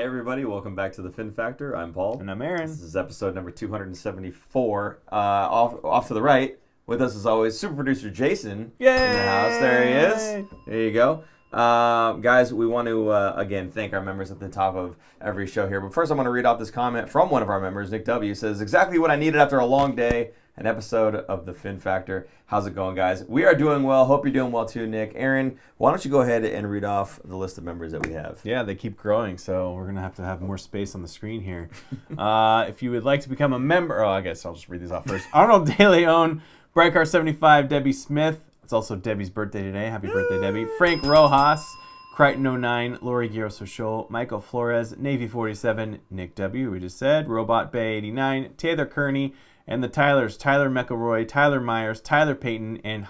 everybody, welcome back to the Fin Factor. I'm Paul. And I'm Aaron. This is episode number 274. Off to the right, with us as always, super producer Jason. Yay! In the house. There he is. There you go. Guys, we want to, again, thank our members at the top of every show here. But first, I'm going to read off this comment from one of our members, Nick W. Says, exactly what I needed after a long day. An episode of the Fin Factor. How's it going, guys? We are doing well. Hope you're doing well, too, Nick. Aaron, why don't you go ahead and read off the list of members that we have? Yeah, they keep growing, so we're going to have more space on the screen here. If you would like to become a member... Oh, I guess I'll just read these off first. Arnold De Leon, Brightcar75, Debbie Smith. It's also Debbie's birthday today. Happy birthday, Debbie. Frank Rojas, Crichton09, Lori Giroso Sholl, Michael Flores, Navy 47, Nick W., we just said, Robot Bay 89, Taylor Kearney, and the Tylers, Tyler McElroy, Tyler Myers, Tyler Payton, and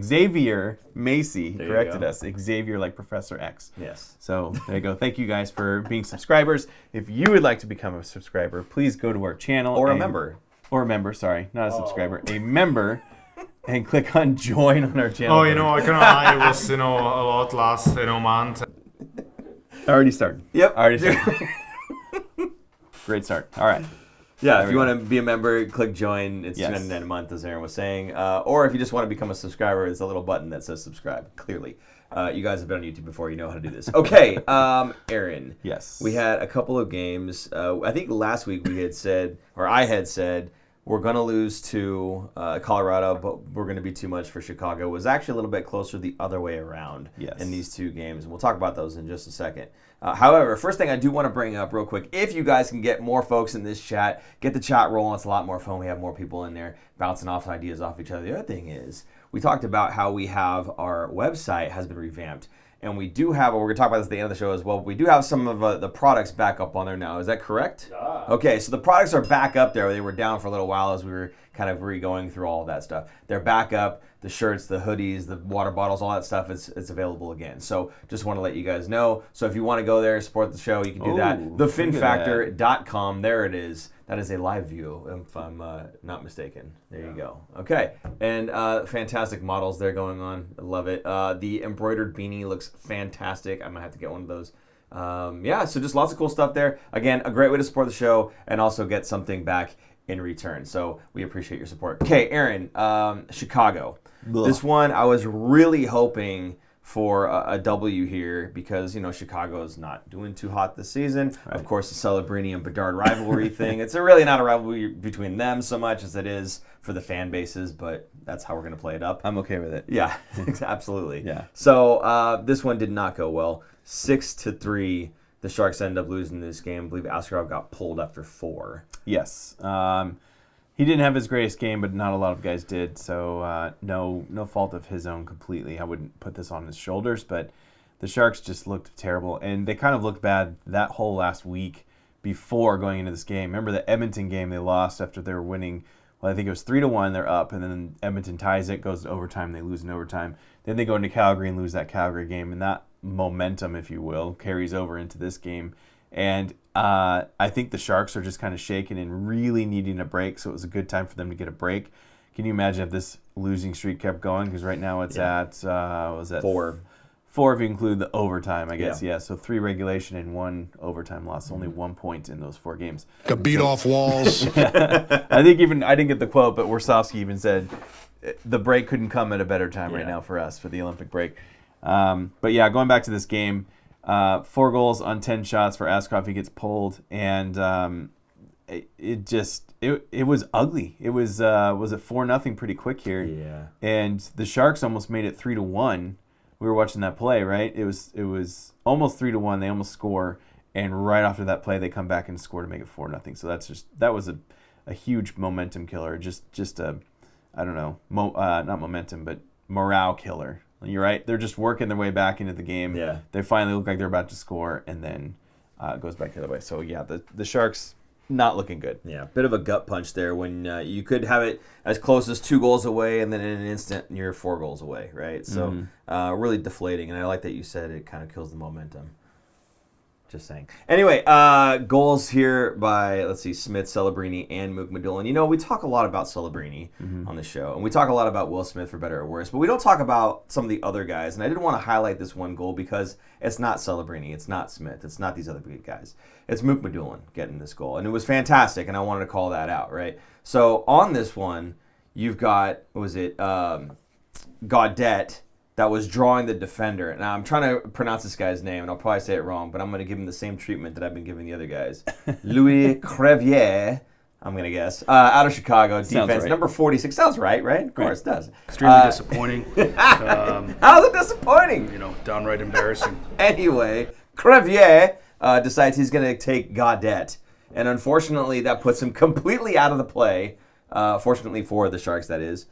Xavier Macy corrected us. Xavier like Professor X. Yes. So there you go. Thank you guys for being subscribers. If you would like to become a subscriber, please go to our channel. Or a member. Or a member, sorry. Not a subscriber. A member. And click on join on our channel. Oh, I can lie. It was, a lot last, month. Already started. Yep. Already started. Great start. All right. Yeah, if you want to be a member, click join. It's $2.99 a month, as Aaron was saying. Or if you just want to become a subscriber, it's a little button that says subscribe, clearly. You guys have been on YouTube before. You know how to do this. Okay, Aaron. Yes. We had a couple of games. I think last week we had said, or I had said, we're going to lose to Colorado, but we're going to be too much for Chicago. It was actually a little bit closer the other way around in these two games. We'll talk about those in just a second. However, first thing I do want to bring up real quick, if you guys can get more folks in this chat, get the chat rolling. It's a lot more fun. We have more people in there bouncing off ideas off each other. The other thing is, we talked about how we have our website has been revamped. And we do have, we're going to talk about this at the end of the show as well, but we do have some of the products back up on there now. Is that correct? Yeah. Okay, so the products are back up there. They were down for a little while as we were kind of re-going through all of that stuff. They're back up. The shirts, the hoodies, the water bottles, all that stuff, it's available again. So just want to let you guys know. So if you want to go there, support the show, you can do that. TheFinFactor.com. There it is. That is a live view, if I'm not mistaken. There you go. Okay. And fantastic models there going on. I love it. The embroidered beanie looks fantastic. I'm going to have to get one of those. So just lots of cool stuff there. Again, a great way to support the show and also get something back in return. So we appreciate your support. Okay, Aaron, Chicago. Ugh. This one, I was really hoping for a W here because, Chicago is not doing too hot this season. Right. Of course, the Celebrini and Bedard rivalry thing. It's really not a rivalry between them so much as it is for the fan bases, but that's how we're going to play it up. I'm okay with it. Yeah, absolutely. Yeah. So this one did not go well. 6-3, the Sharks ended up losing this game. I believe Askarov got pulled after 4. Yes. He didn't have his greatest game, but not a lot of guys did. So no fault of his own completely. I wouldn't put this on his shoulders, but the Sharks just looked terrible. And they kind of looked bad that whole last week before going into this game. Remember the Edmonton game they lost after they were winning, well, I think it was 3-1, they're up, and then Edmonton ties it, goes to overtime, they lose in overtime. Then they go into Calgary and lose that Calgary game, and that momentum, if you will, carries over into this game. And I think the Sharks are just kind of shaken and really needing a break, so it was a good time for them to get a break. Can you imagine if this losing streak kept going? Because right now it's at, 4. 4 if you include the overtime, I guess. Yeah, so 3 regulation and 1 overtime loss. Only 1 point in those 4 games. Got beat off walls. I didn't get the quote, but Warsofsky even said the break couldn't come at a better time right now for us, for the Olympic break. But yeah, going back to this game, 4 goals on 10 shots for Askarov. He gets pulled, and it was ugly. It was it 4-0 pretty quick here? Yeah. And the Sharks almost made it 3-1. We were watching that play, right? It was almost 3-1. They almost score, and right after that play, they come back and score to make it 4-0. So that was a huge momentum killer. Just a, I don't know, not momentum, but morale killer. You're right. They're just working their way back into the game. Yeah. They finally look like they're about to score, and then it goes back the other way. So yeah, the Sharks not looking good. Yeah, bit of a gut punch there when you could have it as close as 2 goals away, and then in an instant you're 4 goals away, right? So really deflating, and I like that you said it kind of kills the momentum. Just saying. Anyway, goals here by, let's see, Smith, Celebrini, and Mukhamadullin. You know, we talk a lot about Celebrini on the show, and we talk a lot about Will Smith, for better or worse, but we don't talk about some of the other guys, and I did want to highlight this one goal because it's not Celebrini, it's not Smith, it's not these other big guys. It's Mukhamadullin getting this goal, and it was fantastic, and I wanted to call that out, right? So on this one, you've got, what was it, Gaudet, that was drawing the defender. Now, I'm trying to pronounce this guy's name, and I'll probably say it wrong, but I'm going to give him the same treatment that I've been giving the other guys. Louis Crevier, I'm going to guess, out of Chicago, defense, right. number 46. Sounds right? Of course, it does. Extremely disappointing. How's it disappointing? Downright embarrassing. Anyway, Crevier decides he's going to take Gaudet, and unfortunately, that puts him completely out of the play, fortunately for the Sharks, that is.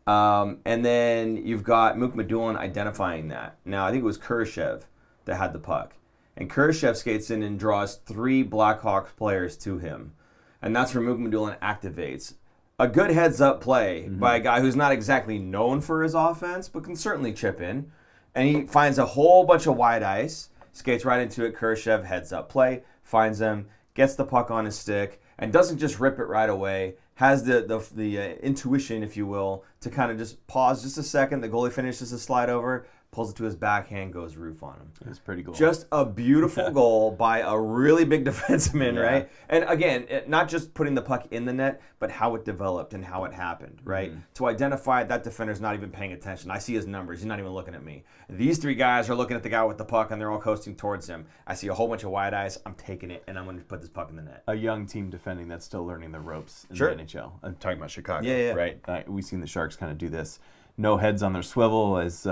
And then you've got Mukhamadullin identifying that. Now, I think it was Kurashev that had the puck. And Kurashev skates in and draws 3 Blackhawks players to him. And that's where Mukhamadullin activates. A good heads-up play by a guy who's not exactly known for his offense, but can certainly chip in. And he finds a whole bunch of wide ice, skates right into it. Kurashev heads-up play, finds him, gets the puck on his stick, and doesn't just rip it right away. Has the intuition, if you will, to kind of just pause just a second. The goalie finishes the slide over, pulls it to his backhand, goes roof on him. It was pretty cool. Just a beautiful goal by a really big defenseman, right? And again, not just putting the puck in the net, but how it developed and how it happened, right? To identify that defender's not even paying attention. I see his numbers. He's not even looking at me. These 3 guys are looking at the guy with the puck, and they're all coasting towards him. I see a whole bunch of wide eyes. I'm taking it, and I'm going to put this puck in the net. A young team defending that's still learning the ropes in Sure. the NHL. I'm talking about Chicago, Yeah. right? We've seen the Sharks kind of do this. No heads on their swivel, as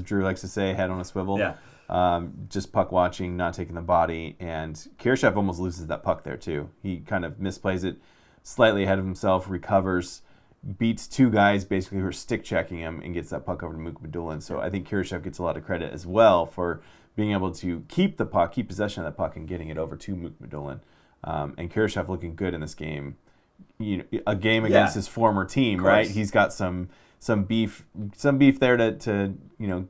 Drew likes to say, head on a swivel. Yeah. Just puck watching, not taking the body, and Kurashev almost loses that puck there too. He kind of misplays it slightly ahead of himself, recovers, beats 2 guys basically who are stick checking him, and gets that puck over to Mukhamadullin. So I think Kurashev gets a lot of credit as well for being able to keep the puck, keep possession of that puck, and getting it over to Mukhamadullin. And Kurashev looking good in this game. A game against his former team, right? He's got some beef there to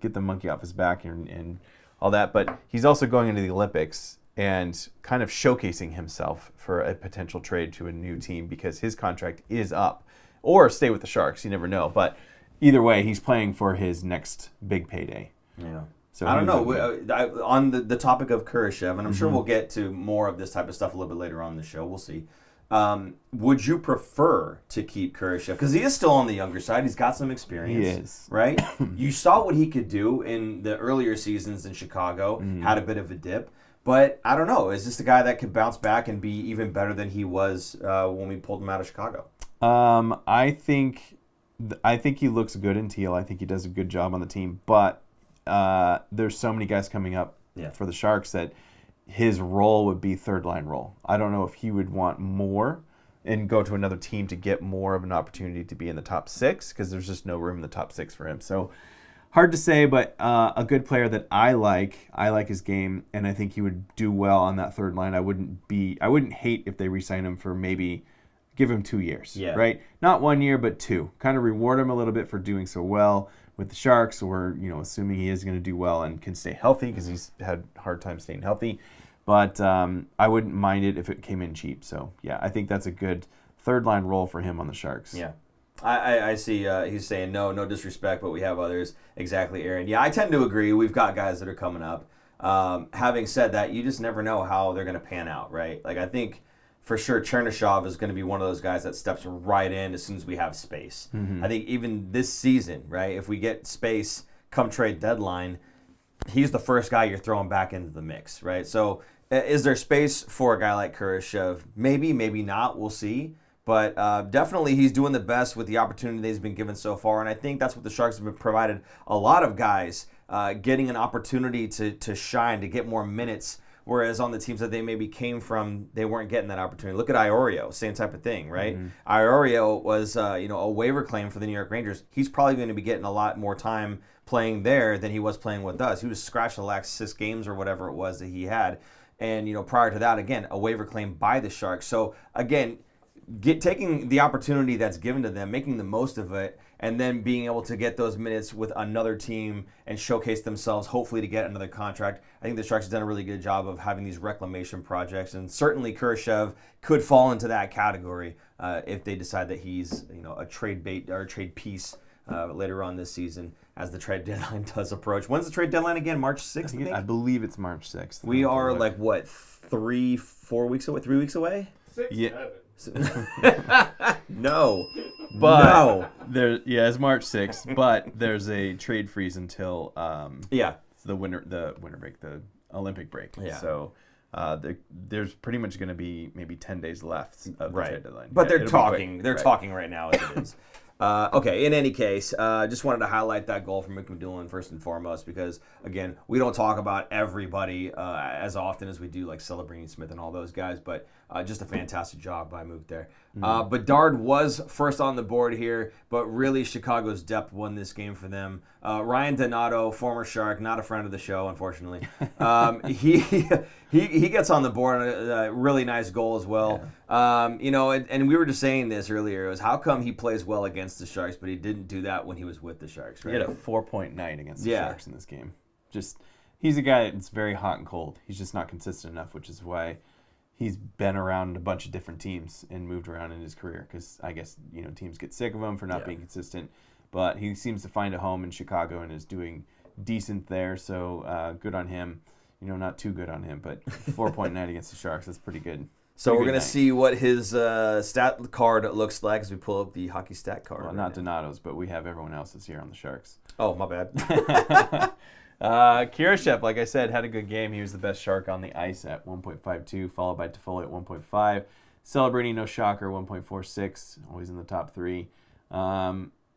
get the monkey off his back and all that. But he's also going into the Olympics and kind of showcasing himself for a potential trade to a new team because his contract is up, or stay with the Sharks. You never know. But either way, he's playing for his next big payday. Yeah. So I don't know. On the topic of Kurashev, and I'm sure we'll get to more of this type of stuff a little bit later on in the show. We'll see. Would you prefer to keep Kurashev? Because he is still on the younger side. He's got some experience. He is. Right? You saw what he could do in the earlier seasons in Chicago. Had a bit of a dip. But I don't know. Is this the guy that could bounce back and be even better than he was when we pulled him out of Chicago? I think he looks good in teal. I think he does a good job on the team. But there's so many guys coming up for the Sharks that his role would be third-line role. I don't know if he would want more and go to another team to get more of an opportunity to be in the top 6 because there's just no room in the top 6 for him. So hard to say, but a good player that I like his game, and I think he would do well on that third line. I wouldn't hate if they re-sign him for maybe give him 2 years, right? Not 1 year, but 2. Kind of reward him a little bit for doing so well with the Sharks, or assuming he is going to do well and can stay healthy because he's had a hard time staying healthy. But I wouldn't mind it if it came in cheap. So, yeah, I think that's a good third-line role for him on the Sharks. Yeah. I see he's saying no disrespect, but we have others. Exactly, Aaron. Yeah, I tend to agree. We've got guys that are coming up. Having said that, you just never know how they're going to pan out, right? Like, I think for sure Chernyshov is going to be one of those guys that steps right in as soon as we have space. I think even this season, right, if we get space come trade deadline, he's the first guy you're throwing back into the mix, right? So is there space for a guy like Kurashev? Maybe, maybe not. We'll see. But definitely he's doing the best with the opportunity that he's been given so far. And I think that's what the Sharks have been provided. A lot of guys getting an opportunity to shine, to get more minutes. Whereas on the teams that they maybe came from, they weren't getting that opportunity. Look at Iorio, same type of thing, right? Iorio was a waiver claim for the New York Rangers. He's probably going to be getting a lot more time playing there than he was playing with us. He was scratched the last 6 games or whatever it was that he had. And prior to that, again, a waiver claim by the Sharks. So again, taking the opportunity that's given to them, making the most of it, and then being able to get those minutes with another team and showcase themselves, hopefully to get another contract. I think the Sharks have done a really good job of having these reclamation projects, and certainly Kurashev could fall into that category if they decide that he's a trade bait or a trade piece later on this season as the trade deadline does approach. When's the trade deadline again? March 6th, I think? I believe it's March 6th. We are like, what, 3 weeks away? 3 weeks away? 6, Yeah. 7. No. But it's March 6th, but there's a trade freeze until the winter break, the Olympic break. Yeah. So there's pretty much going to be maybe 10 days left of the trade deadline. But they're it'll be talking. quick. They're talking right now as it is. Okay, in any case, just wanted to highlight that goal from Mukhamadullin first and foremost because, again, we don't talk about everybody as often as we do like Celebrini, Smith, and all those guys, but just a fantastic job by Mook there. Bedard was first on the board here, but really Chicago's depth won this game for them. Ryan Donato, former Shark, not a friend of the show, unfortunately. He gets on the board on a really nice goal as well. Yeah. And we were just saying this earlier. It was how come he plays well against the Sharks, but he didn't do that when he was with the Sharks, right? He had a 4.9 against the Sharks in this game. He's a guy that's very hot and cold. He's just not consistent enough, which is why he's been around a bunch of different teams and moved around in his career because I guess teams get sick of him for not being consistent. But he seems to find a home in Chicago and is doing decent there. So good on him. Not too good on him, but 4.9 against the Sharks, that's pretty good. So we're going to see what his stat card looks like as we pull up the hockey stat card. Well, not Donato's, but we have everyone else's here on the Sharks. Oh, my bad. Kurashev, like I said, had a good game. He was the best Shark on the ice at 1.52, followed by Toffoli at 1.5. Celebrini, no shocker, 1.46, always in the top 3.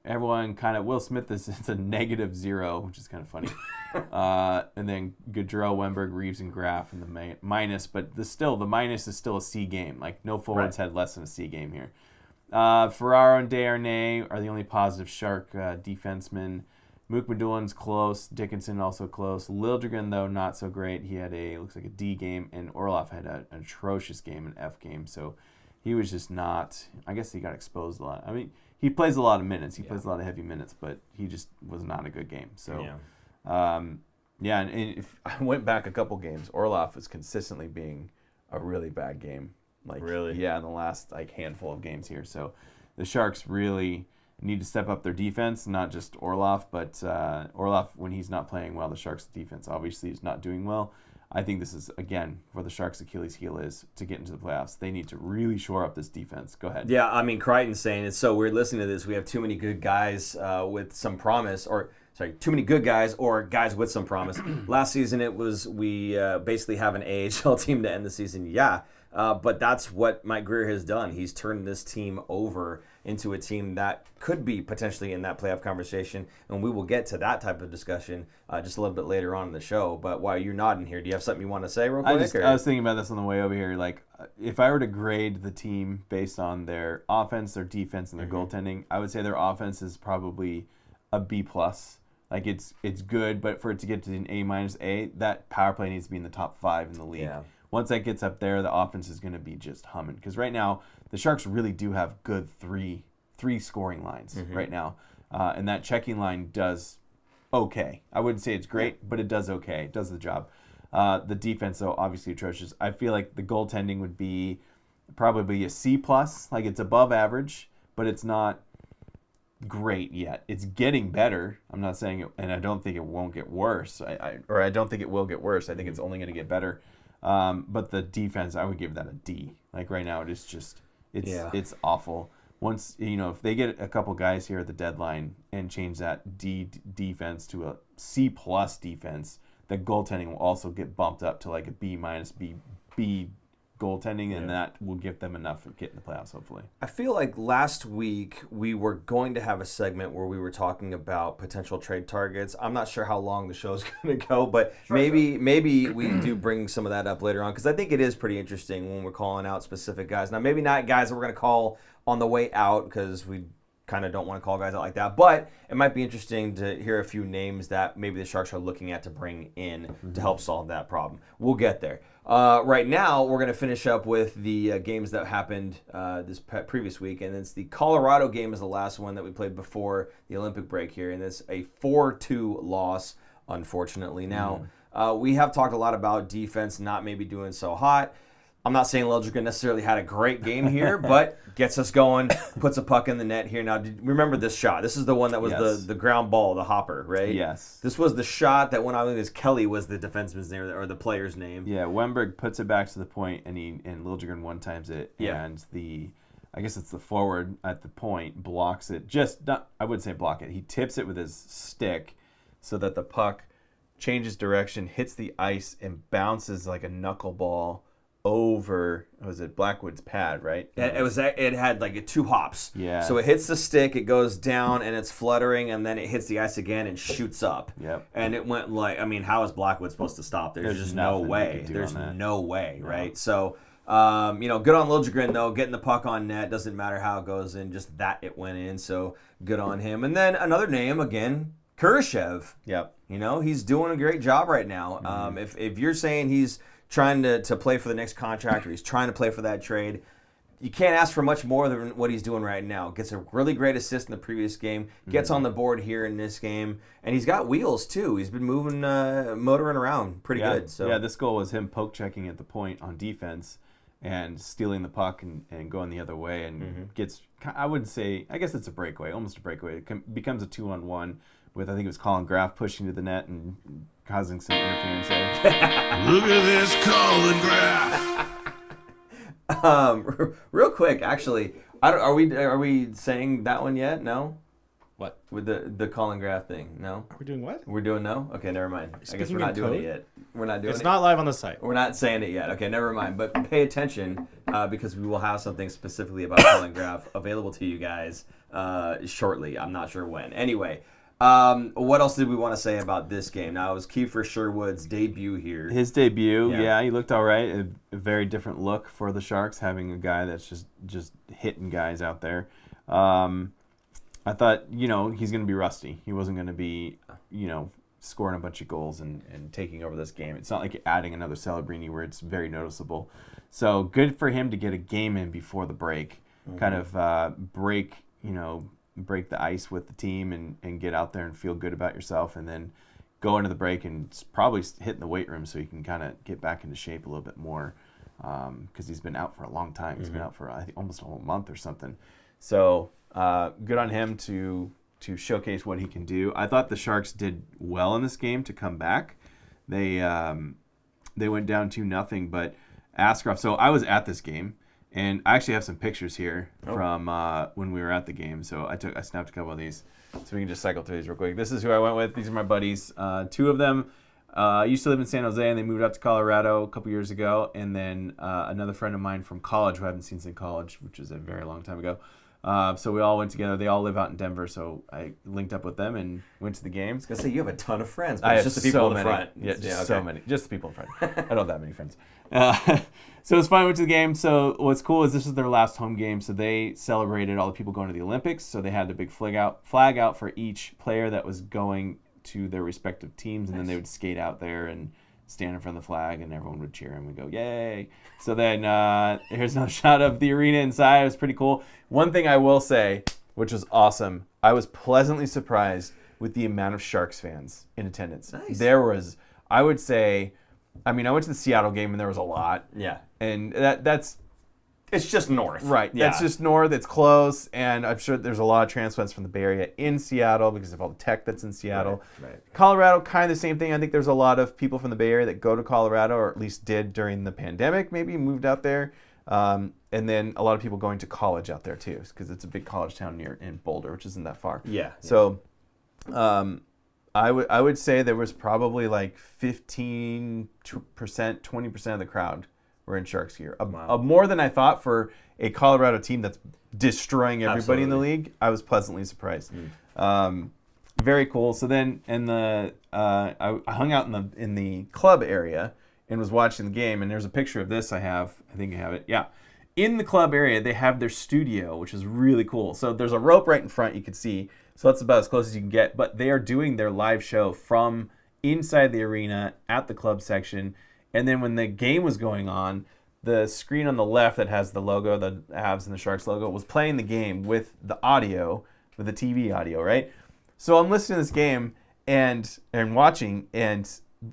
Everyone kind of, Will Smith, it's a -0, which is kind of funny. And then Gaudreau, Wemberg, Reeves, and Graf in the minus, but the minus is still a C game. Like, no forwards had less than a C game here. Ferraro and Desharnais are the only positive Shark defensemen. Mukhamadulin's close. Dickinson also close. Liljegren, though, not so great. He had looks like a D game, and Orlov had an atrocious game, an F game. So he was just not, I guess he got exposed a lot. I mean, he plays a lot of minutes. He plays a lot of heavy minutes, but he just was not a good game. So, and if I went back a couple games, Orlov was consistently being a really bad game. Like, really? Yeah, in the last handful of games here. So the Sharks really need to step up their defense, not just Orlov, but Orlov, when he's not playing well, the Sharks' defense obviously is not doing well. I think this is, again, where the Sharks' Achilles heel is to get into the playoffs. They need to really shore up this defense. Go ahead. Yeah, I mean, Crichton's saying it's so weird listening to this. We have too many good guys with some promise, too many good guys or guys with some promise. Last season it was we basically have an AHL team to end the season. Yeah, but that's what Mike Grier has done. He's turned this team over into a team that could be potentially in that playoff conversation, and we will get to that type of discussion just a little bit later on in the show. But while you're nodding here, do you have something you want to say real quick? I was thinking about this on the way over here. Like, if I were to grade the team based on their offense, their defense, and their goaltending, I would say their offense is probably a B+. Like, it's good, but for it to get to an A-, that power play needs to be in the top 5 in the league. Yeah. Once that gets up there, the offense is going to be just humming. Because right now, the Sharks really do have good three scoring lines right now. And that checking line does okay. I wouldn't say it's great, but it does okay. It does the job. The defense, though, obviously atrocious. I feel like the goaltending would be probably a C+. Like, it's above average, but it's not great yet. It's getting better. I'm not saying it, and I don't think it won't get worse. I don't think it will get worse. I think it's only going to get better. But the defense, I would give that a D. Like, right now, it's just it's awful. Once, if they get a couple guys here at the deadline and change that D defense to a C+ defense, the goaltending will also get bumped up to like a B-, B goaltending, and that will give them enough to get in the playoffs, hopefully. I feel like last week we were going to have a segment where we were talking about potential trade targets. I'm not sure how long the show's going to go, but maybe we do bring some of that up later on, because I think it is pretty interesting when we're calling out specific guys. Now, maybe not guys that we're going to call on the way out, because we kind of don't want to call guys out like that. But it might be interesting to hear a few names that maybe the Sharks are looking at to bring in to help solve that problem. We'll get there. Right now, we're going to finish up with the games that happened this previous week, and it's the Colorado game is the last one that we played before the Olympic break here, and it's a 4-2 loss, unfortunately. Now, we have talked a lot about defense not maybe doing so hot. I'm not saying Liljegren necessarily had a great game here, but gets us going, puts a puck in the net here. Now, remember this shot. This is the one that was the ground ball, the hopper, right? Yes. This was the shot that when I think it was Kelly was the defenseman's name or the player's name. Yeah, Wemberg puts it back to the point, and Liljegren one times it, Yeah. and I guess it's the forward at the point blocks it. I wouldn't say block it. He tips it with his stick so that the puck changes direction, hits the ice, and bounces like a knuckleball over, was it Blackwood's pad, right? It had like 2 hops. Yeah. So it hits the stick, it goes down, and it's fluttering, and then it hits the ice again and shoots up. Yep. And it went how is Blackwood supposed to stop? There's just no nothing way. you could do There's on that. no way, No. right? So, good on Liljegren, though, getting the puck on net. Doesn't matter how it goes in, just that it went in. So good on him. And then another name, again, Kurashev. Yep. He's doing a great job right now. If you're saying he's trying to play for the next contract or he's trying to play for that trade, you can't ask for much more than what he's doing right now. Gets a really great assist in the previous game, gets on the board here in this game, and he's got wheels too. He's been moving, motoring around pretty good. So yeah, this goal was him poke checking at the point on defense and stealing the puck and going the other way, and gets, I wouldn't say, I guess it's a breakaway, almost a breakaway. It becomes a 2-on-1 with, I think it was Colin Graff pushing to the net and causing some interference there. Look at this Colin Graff. Real quick, actually, are we saying that one yet? No. What? With the Colin Graff thing? No. Are we doing what? We're doing no? Okay, never mind. I guess Speaking we're not in doing it code? yet. We're not doing It's it. not live on the site. We're not saying it yet. Okay, never mind. But pay attention because we will have something specifically about Colin Graff available to you guys shortly. I'm not sure when. Anyway, what else did we want to say about this game? Now, it was Kiefer Sherwood's debut here. His debut, Yeah. yeah, he looked all right. A very different look for the Sharks, having a guy that's just hitting guys out there. I thought, he's going to be rusty. He wasn't going to be, scoring a bunch of goals and taking over this game. It's not like adding another Celebrini where it's very noticeable. So good for him to get a game in before the break, kind of break the ice with the team and get out there and feel good about yourself, and then go into the break and probably hit in the weight room so you can kind of get back into shape a little bit more, because he's been out for a long time. He's been out for, I think, almost a whole month or something. So good on him to showcase what he can do. I thought the Sharks did well in this game to come back. They went down 2-0, but Askarov. So I was at this game, and I actually have some pictures here from when we were at the game. So I snapped a couple of these, so we can just cycle through these real quick. This is who I went with. These are my buddies. 2 of them used to live in San Jose, and they moved out to Colorado a couple years ago. And then another friend of mine from college who I haven't seen since college, which was a very long time ago. So we all went together. They all live out in Denver, so I linked up with them and went to the game. I was gonna say you have a ton of friends, but I it's have just the people so in the many. front. Yeah, just okay. so many. Just the people in front. I don't have that many friends. So it was fun. Went to the game. So what's cool is this is their last home game. So they celebrated all the people going to the Olympics. So they had the big flag out for each player that was going to their respective teams, and then they would skate out there and stand in front of the flag, and everyone would cheer and we'd go, yay. So then here's another shot of the arena inside. It was pretty cool. One thing I will say, which was awesome, I was pleasantly surprised with the amount of Sharks fans in attendance. Nice. There was, I would say, I went to the Seattle game and there was a lot. Yeah. And that's It's just north. right. Yeah. That's just north. It's close, and I'm sure there's a lot of transplants from the Bay Area in Seattle because of all the tech that's in Seattle. Right. Colorado, kind of the same thing. I think there's a lot of people from the Bay Area that go to Colorado, or at least did during the pandemic, maybe moved out there. And then a lot of people going to college out there too, because it's a big college town in Boulder, which isn't that far. Yeah. So I would say there was probably like 15%, 20% of the crowd were in Sharks gear. More than I thought for a Colorado team that's destroying everybody in the league. I was pleasantly surprised. Very cool. So then I hung out in the club area and was watching the game, and there's a picture of this I think I have it. Yeah. in the club area, they have their studio, which is really cool. So there's a rope right in front you can see. So that's about as close as you can get. But they are doing their live show from inside the arena at the club section. And then when the game was going on, the screen on the left that has the logo, the Avs and the Sharks logo, was playing the game with the audio, with the TV audio, right? So I'm listening to this game and watching, and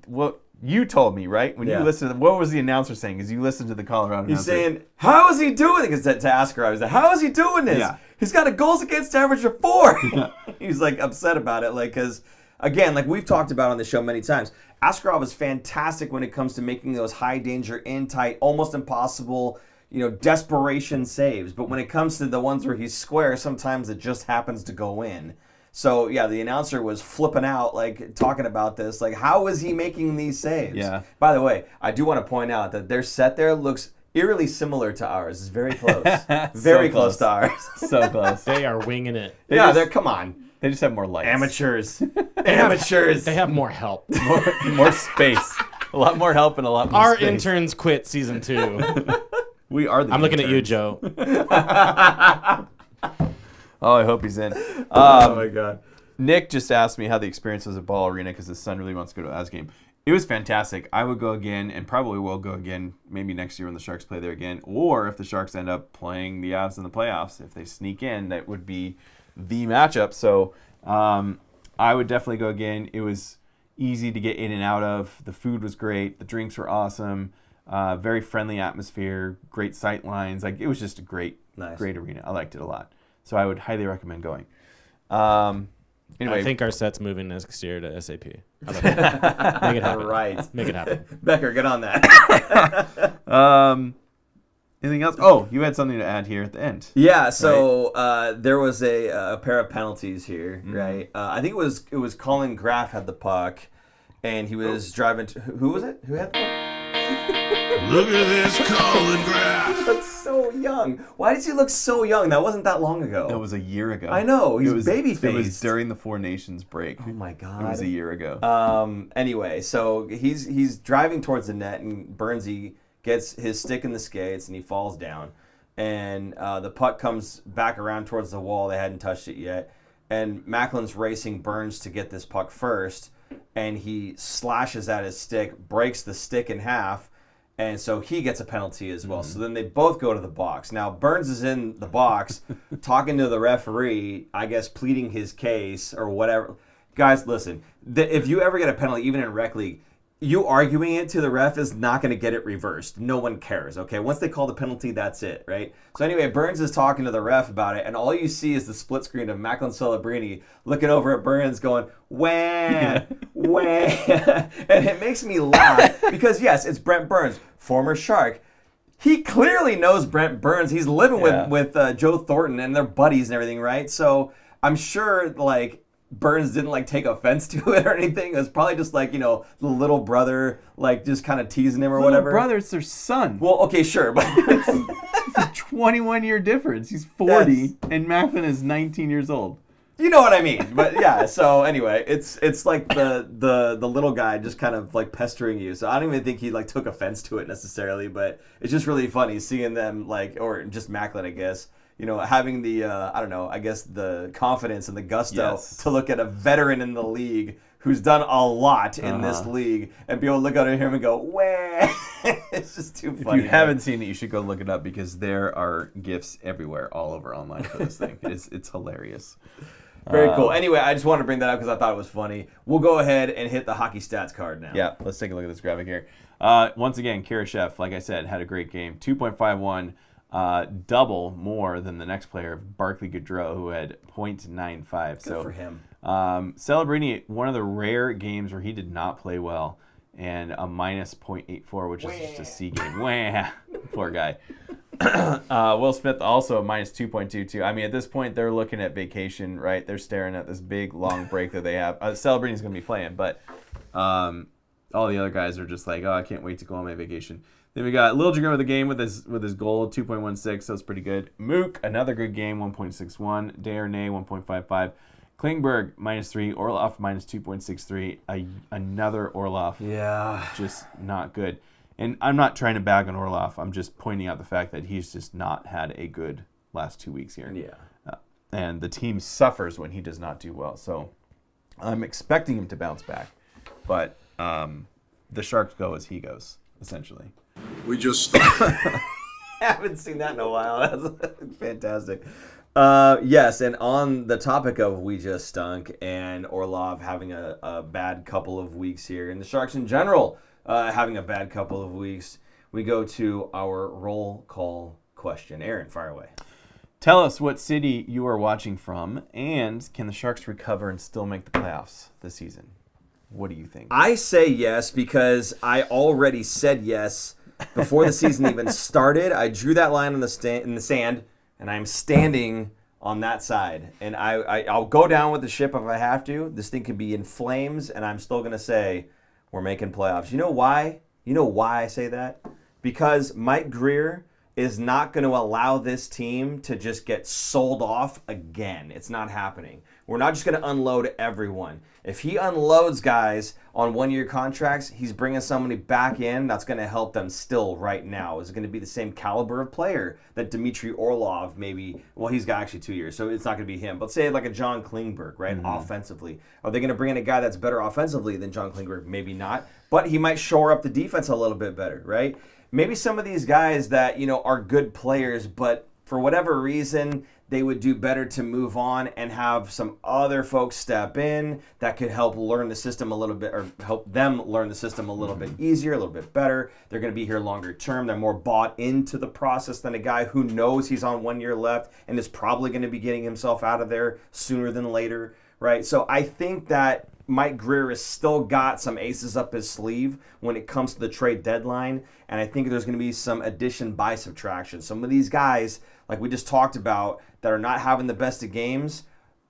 what you told me, right? When you listened to what was the announcer saying? Because you listened to the Colorado announcer. He's saying, how is he doing it? Because to ask her, I was like, how is he doing this? Yeah. He's got a goals against average of 4. He's like upset about it, like, because again, like we've talked about on the show many times, Askarov is fantastic when it comes to making those high danger, in tight, almost impossible, desperation saves. But when it comes to the ones where he's square, sometimes it just happens to go in. So yeah, the announcer was flipping out, like talking about this, like how is he making these saves? Yeah. By the way, I do want to point out that their set there looks eerily similar to ours. It's very close, very close to ours. So close. They are winging it. Come on. They just have more lights. Amateurs. Amateurs. They have more help. More space. A lot more help and a lot more Our space. interns quit season 2. We are the I'm looking at you, interns. Joe. Oh, I hope he's in. Oh my God. Nick just asked me how the experience was at Ball Arena because his son really wants to go to the Avs game. It was fantastic. I would go again, and probably will go again maybe next year when the Sharks play there again, or if the Sharks end up playing the Avs in the playoffs. If they sneak in, that would be the matchup. So I would definitely go again. It was easy to get in and out of. The food was great. The drinks were awesome. Very friendly atmosphere. Great sight lines. Like, it was just a great arena. I liked it a lot. So I would highly recommend going. Anyway, I think our set's moving next year to SAP. How about that? Make it happen. Right. Make it happen. Becker, get on that. anything else? Oh, you had something to add here at the end. Yeah, so there was a pair of penalties here, right? I think it was Colin Graff had the puck, and he was driving to, who was it? Who had the puck? Look at this Colin Graff. He looks so young. Why does he look so young? That wasn't that long ago. That was a year ago. I know. He's baby-faced. It was during the Four Nations break. Oh my God. It was a year ago. Anyway, so he's driving towards the net, and Burnsy gets his stick in the skates, and he falls down. And the puck comes back around towards the wall. They hadn't touched it yet. And Macklin's racing Burns to get this puck first, and he slashes at his stick, breaks the stick in half, and so he gets a penalty as well. So then they both go to the box. Now, Burns is in the box talking to the referee, I guess pleading his case or whatever. Guys, listen, if you ever get a penalty, even in rec league, you arguing it to the ref is not going to get it reversed. No one cares, okay? Once they call the penalty, that's it, right? So anyway, Burns is talking to the ref about it, and all you see is the split screen of Macklin Celebrini looking over at Burns going, wah, wah. And it makes me laugh because, yes, it's Brent Burns, former Shark. He clearly knows Brent Burns. He's living with Joe Thornton, and they're buddies and everything, right? So I'm sure, like, Burns didn't take offense to it or anything. It was probably just the little brother just kind of teasing him or whatever. Little brother, it's their son. Well, okay, sure, but It's a 21-year difference. He's 40 and Macklin is 19 years old. you know what I mean. But yeah, so anyway, it's like the little guy just kind of pestering you. So I don't even think he took offense to it necessarily, but it's just really funny seeing them or just Macklin, I guess. Having the, I don't know, I guess the confidence and the gusto to look at a veteran in the league who's done a lot in this league and be able to look at him and go, wah. It's just too funny. If you haven't seen it, you should go look it up because there are GIFs everywhere, all over online for this thing. It's hilarious. Very cool. Anyway, I just wanted to bring that up because I thought it was funny. We'll go ahead and hit the hockey stats card now. Yeah, let's take a look at this graphic here. Once again, Kurashev, like I said, had a great game. 2.51. Double more than the next player, Barclay Goodrow, who had 0.95. Good for him. Celebrini, one of the rare games where he did not play well, and a minus 0.84, which is just a C game. Wah! Poor guy. Will Smith also a minus 2.22. I mean, at this point, they're looking at vacation, right? They're staring at this big, long break that they have. Celebrini's going to be playing, but all the other guys are just like, oh, I can't wait to go on my vacation. Then we got Lil Jagger with the game with his goal, 2.16. So it's pretty good. Mook, another good game, 1.61. Darnay, 1.55. Klingberg, -3. Orlov, -2.63. Another Orlov. Yeah. Just not good. And I'm not trying to bag on Orlov. I'm just pointing out the fact that he's just not had a good last 2 weeks here. Yeah. And the team suffers when he does not do well. So I'm expecting him to bounce back. But the Sharks go as he goes, essentially. We just I haven't seen that in a while. That's fantastic. Yes, and on the topic of we just stunk and Orlov having a bad couple of weeks here, and the Sharks in general having a bad couple of weeks, we go to our roll call question. Aaron, fire away. Tell us what city you are watching from, and can the Sharks recover and still make the playoffs this season? What do you think? I say yes because I already said yes before the season even started. I drew that line in the sand, and I'm standing on that side. And I'll go down with the ship if I have to. This thing could be in flames, and I'm still going to say we're making playoffs. You know why? You know why I say that? Because Mike Grier is not going to allow this team to just get sold off again. It's not happening. We're not just going to unload everyone. If he unloads guys on one-year contracts, he's bringing somebody back in that's going to help them still right now. Is it going to be the same caliber of player that Dmitry Orlov maybe? Well, he's got actually 2 years, so it's not going to be him. But say like a John Klingberg, right, offensively. Are they going to bring in a guy that's better offensively than John Klingberg? Maybe not. But he might shore up the defense a little bit better, right? Maybe some of these guys that, are good players, but for whatever reason, they would do better to move on and have some other folks step in that could help learn the system a little bit, or help them learn the system a little bit easier, a little bit better. They're going to be here longer term. They're more bought into the process than a guy who knows he's on 1 year left and is probably going to be getting himself out of there sooner than later, right? So I think that Mike Grier has still got some aces up his sleeve when it comes to the trade deadline, and I think there's going to be some addition by subtraction. Some of these guys, like we just talked about, that are not having the best of games,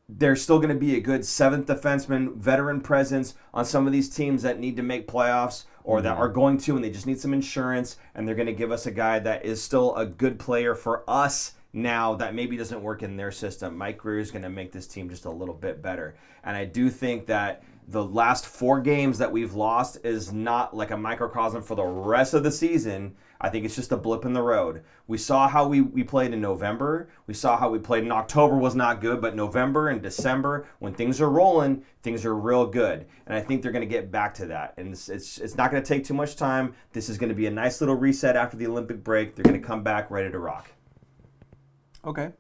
they're still going to be a good seventh defenseman, veteran presence on some of these teams that need to make playoffs or that are going to, and they just need some insurance, and they're going to give us a guy that is still a good player for us now that maybe doesn't work in their system. Mike Grier is going to make this team just a little bit better. And I do think that the last 4 games that we've lost is not like a microcosm for the rest of the season. I think it's just a blip in the road. We saw how we played in November. We saw how we played in October was not good, but November and December, when things are rolling, things are real good. And I think they're going to get back to that. And it's not going to take too much time. This is going to be a nice little reset after the Olympic break. They're going to come back ready to rock. Okay.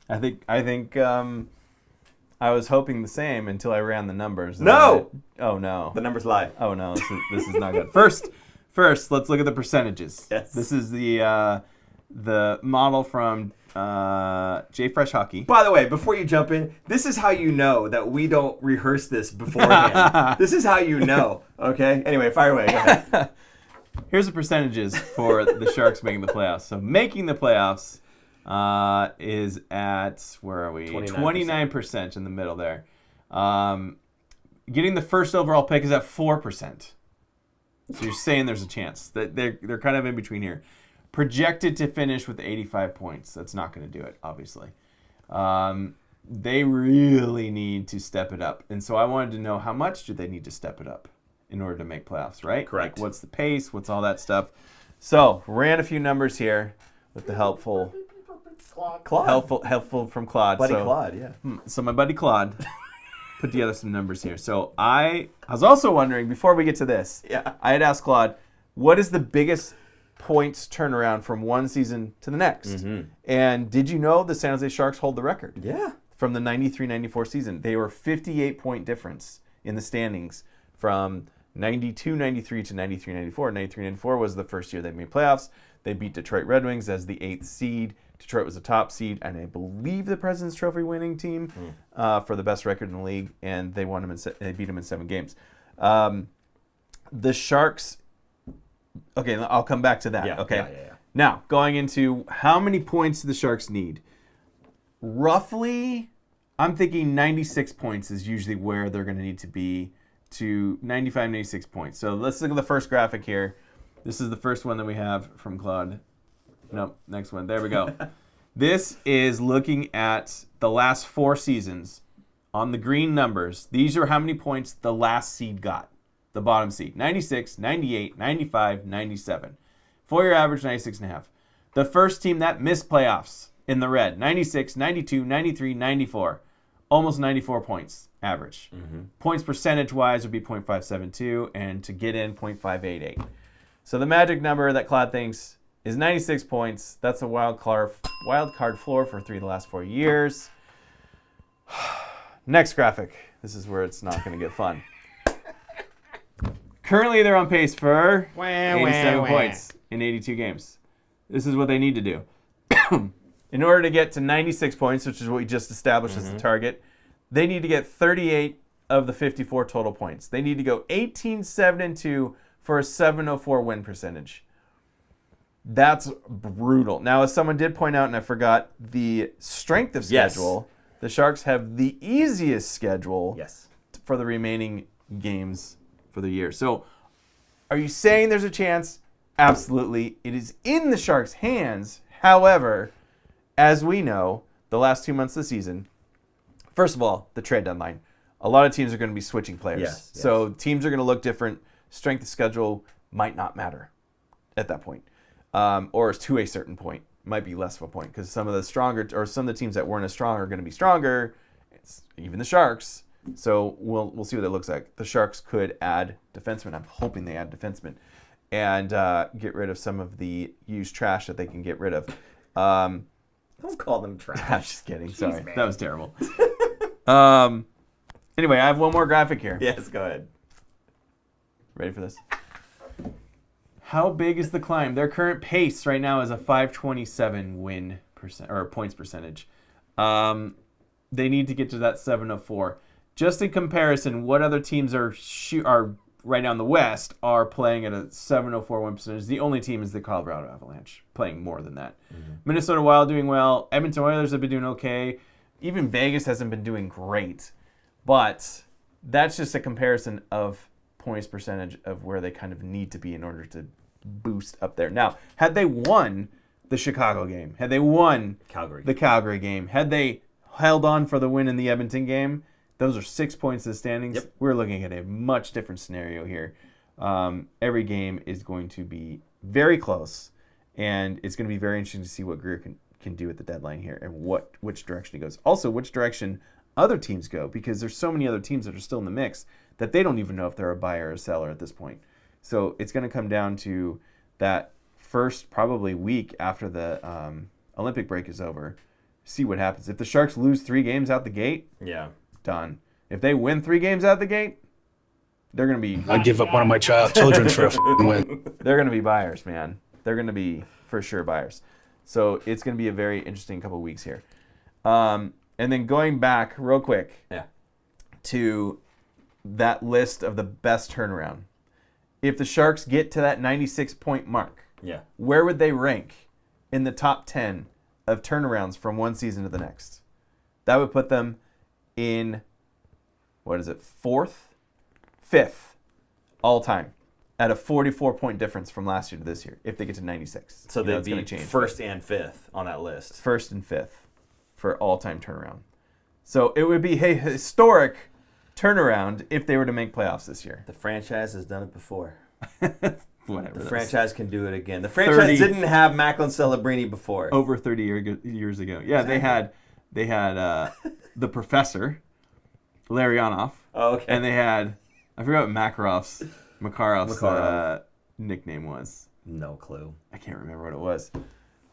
I think I was hoping the same until I ran the numbers. No! Oh no. The numbers lie. Oh no, this is not good. First, let's look at the percentages. Yes. This is the model from J Fresh Hockey. By the way, before you jump in, this is how you know that we don't rehearse this beforehand. This is how you know, okay? Anyway, fire away. Go ahead. Here's the percentages for the Sharks making the playoffs. So making the playoffs is at, where are we? 29% in the middle there. Getting the first overall pick is at 4%. So you're saying there's a chance. That they're kind of in between here. Projected to finish with 85 points. That's not going to do it, obviously. They really need to step it up. And so I wanted to know, how much do they need to step it up in order to make playoffs, right? Correct. Like, what's the pace? What's all that stuff? So ran a few numbers here with the helpful from Claude. Buddy Claude, yeah. So my buddy Claude put together some numbers here. So I was also wondering, before we get to this, I had asked Claude, what is the biggest points turnaround from one season to the next? Mm-hmm. And did you know the San Jose Sharks hold the record? Yeah. From the 93-94 season. They were 58-point difference in the standings from 92-93 to 93-94. 93-94 was the first year they made playoffs. They beat Detroit Red Wings as the 8th seed. Detroit was the top seed, and I believe the President's Trophy winning team for the best record in the league, and they won them. They beat them in 7 games. The Sharks. Okay, I'll come back to that. Yeah, okay. yeah. Now going into how many points do the Sharks need? Roughly, I'm thinking 96 points is usually where they're going to need to be, to 95, 96 points. So let's look at the first graphic here. This is the first one that we have from Claude. Nope, next one. There we go. This is looking at the last 4 seasons on the green numbers. These are how many points the last seed got. the bottom seed. 96, 98, 95, 97. 4-year average, 96.5. The first team that missed playoffs in the red, 96, 92, 93, 94. Almost 94 points average. Points percentage-wise would be .572, and to get in, .588. So the magic number that Claude thinks is 96 points. That's a wild card floor for 3 of the last 4 years. Next graphic. This is where it's not going to get fun. Currently, they're on pace for 87 points in 82 games. This is what they need to do. In order to get to 96 points, which is what we just established as the target, they need to get 38 of the 54 total points. They need to go 18-7-2 for a 704 win percentage. That's brutal. Now, as someone did point out, and I forgot, the strength of schedule, the Sharks have the easiest schedule for the remaining games for the year. So, are you saying there's a chance? Absolutely. It is in the Sharks' hands. However, as we know, the last 2 months of the season, first of all, the trade deadline, a lot of teams are going to be switching players. So teams are going to look different. Strength of schedule might not matter at that point. Or to a certain point, might be less of a point because some of the stronger, or some of the teams that weren't as strong are going to be stronger. It's even the Sharks. So we'll see what it looks like. The Sharks could add defensemen. I'm hoping they add defensemen and get rid of some of the used trash that they can get rid of. Don't call them trash. I'm just kidding. Jeez, Sorry. man. That was terrible. Anyway, I have one more graphic here. Yes, go ahead. Ready for this? How big is the climb? Their current pace right now is a 527 win percent or points percentage. They need to get to that 704. Just in comparison, what other teams are right now in the West are playing at a 704 win percentage? The only team is the Colorado Avalanche, playing more than that. Minnesota Wild doing well. Edmonton Oilers have been doing okay. Even Vegas hasn't been doing great. But that's just a comparison of points percentage of where they kind of need to be in order to boost up there. Now, had they won the Chicago game, had they won the Calgary game, had they held on for the win in the Edmonton game, those are 6 points in the standings. Yep. We're looking at a much different scenario here. Every game is going to be very close, and it's going to be very interesting to see what Greer can do at the deadline here and which direction he goes. Also, which direction other teams go, because there's so many other teams that are still in the mix that they don't even know if they're a buyer or a seller at this point. So it's going to come down to that first probably week after the Olympic break is over. See what happens. If the Sharks lose 3 games out the gate, done. If they win 3 games out the gate, they're going to be... I'd give up one of my children for a win. They're going to be buyers, man. They're going to be, for sure, buyers. So it's going to be a very interesting couple of weeks here. And then going back real quick to that list of the best turnaround. If the Sharks get to that 96-point mark, where would they rank in the top 10 of turnarounds from one season to the next? That would put them in, 4th? 5th all time at a 44-point difference from last year to this year if they get to 96. So they'd be change. 1st and 5th on that list. 1st and 5th for all-time turnaround. So it would be a historic turnaround if they were to make playoffs this year. The franchise has done it before. Whatever. The franchise can do it again. The franchise didn't have Macklin Celebrini before. Over 30 years ago. Yeah, exactly. They had the professor, Larionov. Oh, okay. And they had, I forgot what Makarov's nickname was. No clue. I can't remember what it was.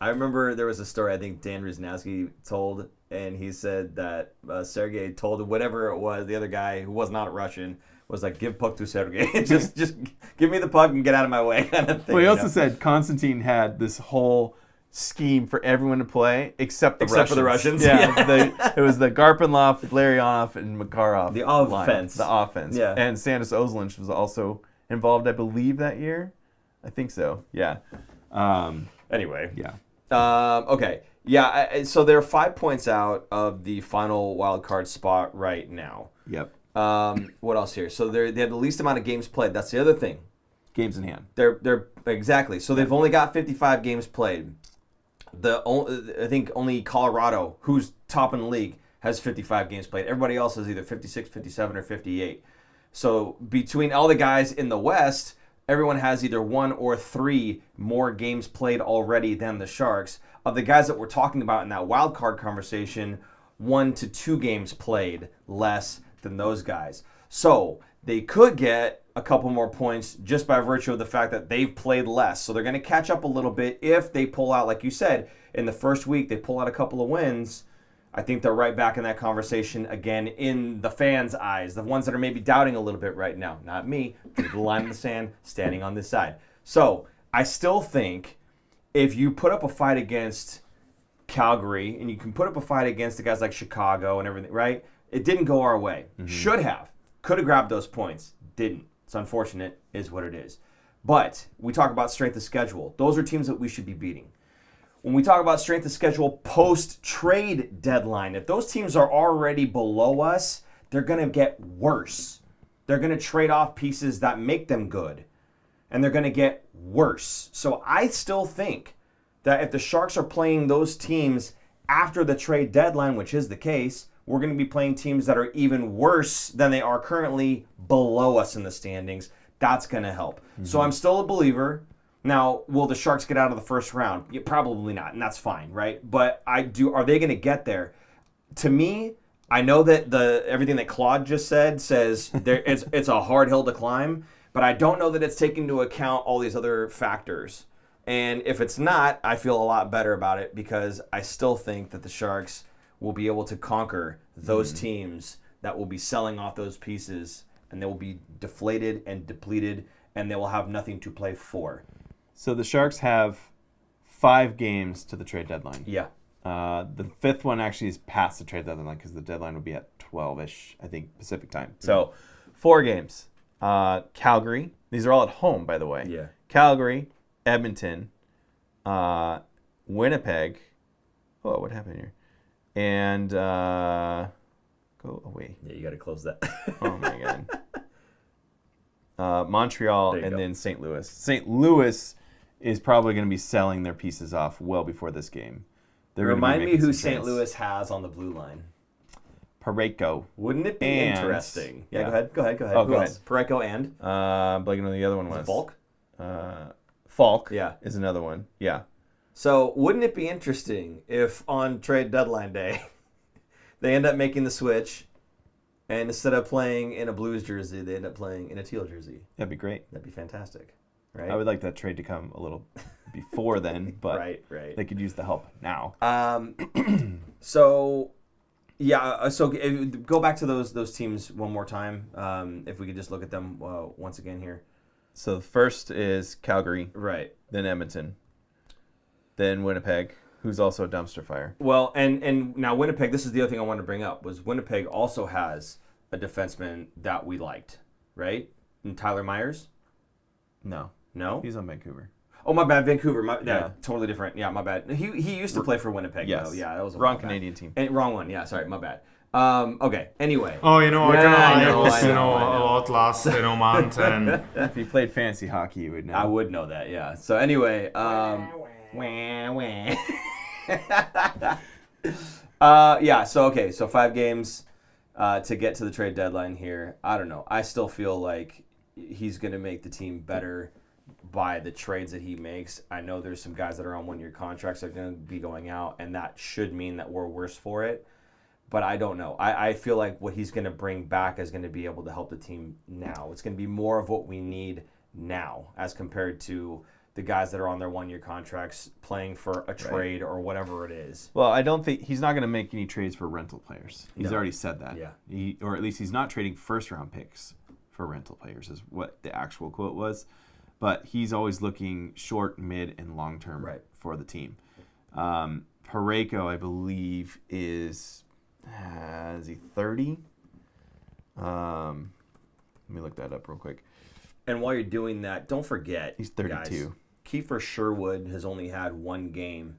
I remember there was a story I think Dan Rusnowski told, and he said that Sergei told whatever it was, the other guy who was not Russian, was like, give puck to Sergei. just give me the puck and get out of my way kind of thing. Well, he also said Konstantin had this whole scheme for everyone to play except for the Russians. Yeah, it was the Garpenlov, Larionov, and Makarov. The offense. The offense. Yeah. And Sandis Ozolinsh was also involved, I believe, that year. I think so. Yeah. Anyway. Yeah. Okay. Yeah, so they're 5 points out of the final wild card spot right now. Yep. What else here? So they have the least amount of games played. That's the other thing. Games in hand. They're exactly. So they've only got 55 games played. I think only Colorado, who's top in the league, has 55 games played. Everybody else has either 56, 57, or 58. So between all the guys in the West, everyone has either 1 or 3 more games played already than the Sharks. Of the guys that we're talking about in that wild card conversation, 1 to 2 games played less than those guys. So they could get a couple more points just by virtue of the fact that they've played less. So they're going to catch up a little bit if they pull out, like you said, in the first week, they pull out a couple of wins. I think they're right back in that conversation again in the fans' eyes, the ones that are maybe doubting a little bit right now. Not me, the line in the sand, standing on this side. So I still think if you put up a fight against Calgary and you can put up a fight against the guys like Chicago and everything, right? It didn't go our way. Should have. Could have grabbed those points. Didn't. It's unfortunate, is what it is. But we talk about strength of schedule. Those are teams that we should be beating. When we talk about strength of schedule post-trade deadline, if those teams are already below us, they're going to get worse. They're going to trade off pieces that make them good, and they're going to get worse. So I still think that if the Sharks are playing those teams after the trade deadline, which is the case, we're going to be playing teams that are even worse than they are currently below us in the standings. That's going to help. So I'm still a believer. Now, will the Sharks get out of the first round? Yeah, probably not, and that's fine, right? But are they going to get there? To me, I know that everything that Claude just says it's a hard hill to climb, but I don't know that it's taking into account all these other factors. And if it's not, I feel a lot better about it because I still think that the Sharks will be able to conquer those teams that will be selling off those pieces, and they will be deflated and depleted, and they will have nothing to play for. So the Sharks have 5 games to the trade deadline. Yeah. The 5th one actually is past the trade deadline because the deadline will be at 12-ish, I think, Pacific time. So 4 games. Calgary. These are all at home, by the way. Yeah. Calgary, Edmonton, Winnipeg. Oh, what happened here? And go away. Yeah, you got to close that. Oh, my God. Montreal, and go. then St. Louis. St. Louis is probably going to be selling their pieces off well before this game. Remind me who St. Louis has on the blue line. Parayko. Wouldn't it be And- interesting? Yeah, yeah. go ahead. Oh, Who go else? Parayko and? Blanking on the other one was. Volk? Falk Yeah. is another one. Yeah. So wouldn't it be interesting if on trade deadline day they end up making the switch and instead of playing in a Blues jersey, they end up playing in a teal jersey? That'd be great. That'd be fantastic, right? I would like that trade to come a little before then, but Right. they could use the help now. So go back to those teams one more time. If we could just look at them once again here. So the first is Calgary, Right. then Edmonton, then Winnipeg, who's also a dumpster fire. Well, and now Winnipeg, this is the other thing I wanted to bring up, was Winnipeg also has a defenseman that we liked, right? And Tyler Myers? No, No? he's on Vancouver. Oh, my bad. Vancouver. Yeah. Totally different. Yeah, my bad. He used to play for Winnipeg, Yes. though. Yeah, that was a Wrong while back. Canadian team. And, wrong one. Yeah, sorry. My bad. Okay. Anyway. Oh, I Yeah, can I was know. a lot last month, and If you played fantasy hockey, you would know. I would know that, yeah. So anyway, so 5 games to get to the trade deadline here. I don't know. I still feel like he's going to make the team better by the trades that he makes. I know there's some guys that are on 1-year contracts that are going to be going out, and that should mean that we're worse for it. But I don't know. I feel like what he's going to bring back is going to be able to help the team now. It's going to be more of what we need now as compared to the guys that are on their 1-year contracts playing for a trade or whatever it is. Well, I don't think he's not going to make any trades for rental players. He's No. already said that. Yeah. Or at least he's not trading first-round picks for rental players, is what the actual quote was. But he's always looking short, mid, and long-term for the team. Parayko, I believe, is he 30? Let me look that up real quick. And while you're doing that, don't forget, He's 32. Guys, Kiefer Sherwood has only had 1 game.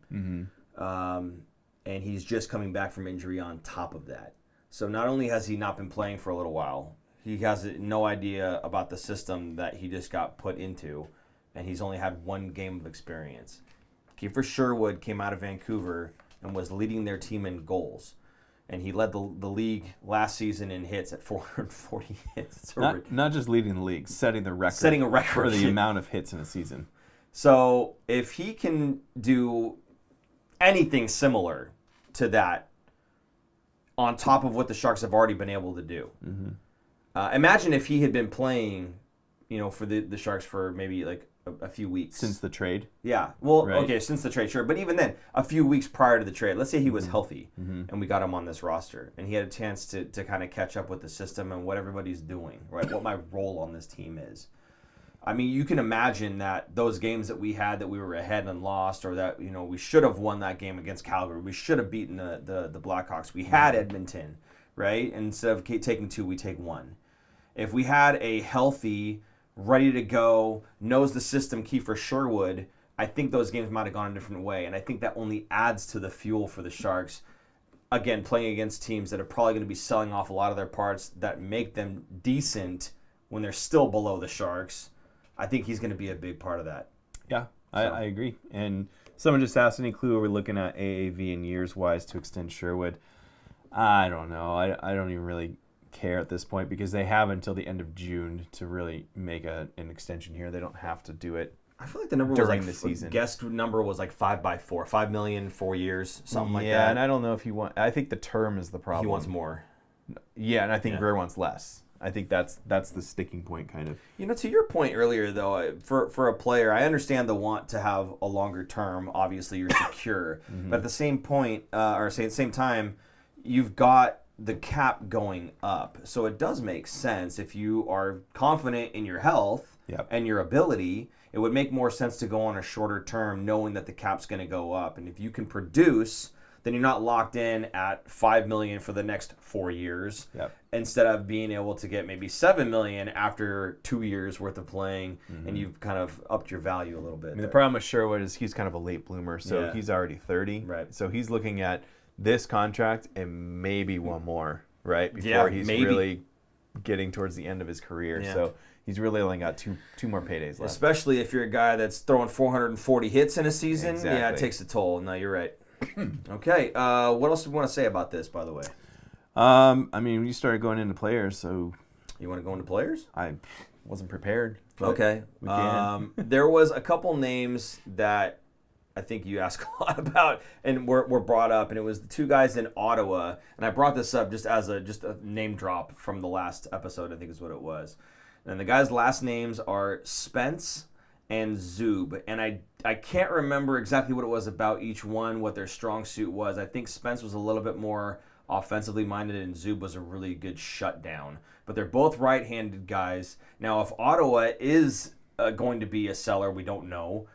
And he's just coming back from injury on top of that. So not only has he not been playing for a little while, he has no idea about the system that he just got put into, and he's only had 1 game of experience. Kiefer Sherwood came out of Vancouver and was leading their team in goals. and he led the league last season in hits at 440 hits. Not just leading the league, setting a record for the amount of hits in a season. So if he can do anything similar to that on top of what the Sharks have already been able to do, imagine if he had been playing, for the Sharks for maybe like a few weeks. Since the trade? Yeah. Well, right. Okay, since the trade, sure. But even then, a few weeks prior to the trade, let's say he was healthy and we got him on this roster and he had a chance to kind of catch up with the system and what everybody's doing, right? What my role on this team is. I mean, you can imagine that those games that we had that we were ahead and lost, or that, we should have won that game against Calder. We should have beaten the Blackhawks. We had Edmonton, right? And instead of taking 2, we take 1. If we had a healthy, ready to go, knows the system Kiefer Sherwood, I think those games might have gone a different way. And I think that only adds to the fuel for the Sharks. Again, playing against teams that are probably going to be selling off a lot of their parts that make them decent when they're still below the Sharks. I think he's going to be a big part of that. Yeah, I agree. And someone just asked, any clue we're looking at AAV in years-wise to extend Sherwood? I don't know. I don't even really care at this point because they have until the end of June to really make an extension here. They don't have to do it. I feel like the number during was the season. Guest number was like 5x4, $5 million, 4 years, something like that. Yeah, and I don't know if I think the term is the problem. He wants more. Yeah, and I think Greer wants less. I think that's the sticking point, kind of. To your point earlier, though, for a player, I understand the want to have a longer term. Obviously, you're secure, but at the same point, same time, you've got the cap going up, so it does make sense if you are confident in your health and your ability. It would make more sense to go on a shorter term, knowing that the cap's going to go up, and if you can produce, then you're not locked in at $5 million for the next 4 years. Instead of being able to get maybe $7 million after 2 years worth of playing, and you've kind of upped your value a little bit. I mean, the problem with Sherwood is he's kind of a late bloomer, so he's already 30. Right. So he's looking at this contract and maybe one more, right? Before he's really getting towards the end of his career. Yeah. So he's really only got two more paydays left. Especially if you're a guy that's throwing 440 hits in a season. Exactly. Yeah, it takes a toll. No, you're right. Okay. What else do we want to say about this, by the way? I mean, you started going into players, so... You want to go into players? I wasn't prepared. Okay. We can. There was a couple names that I think you asked a lot about and were brought up, and it was the 2 guys in Ottawa. And I brought this up just as a name drop from the last episode, I think is what it was. And the guys' last names are Spence and Zub. And I can't remember exactly what it was about each one, what their strong suit was. I think Spence was a little bit more offensively minded, and Zub was a really good shutdown. But they're both right-handed guys. Now, if Ottawa is going to be a seller, we don't know,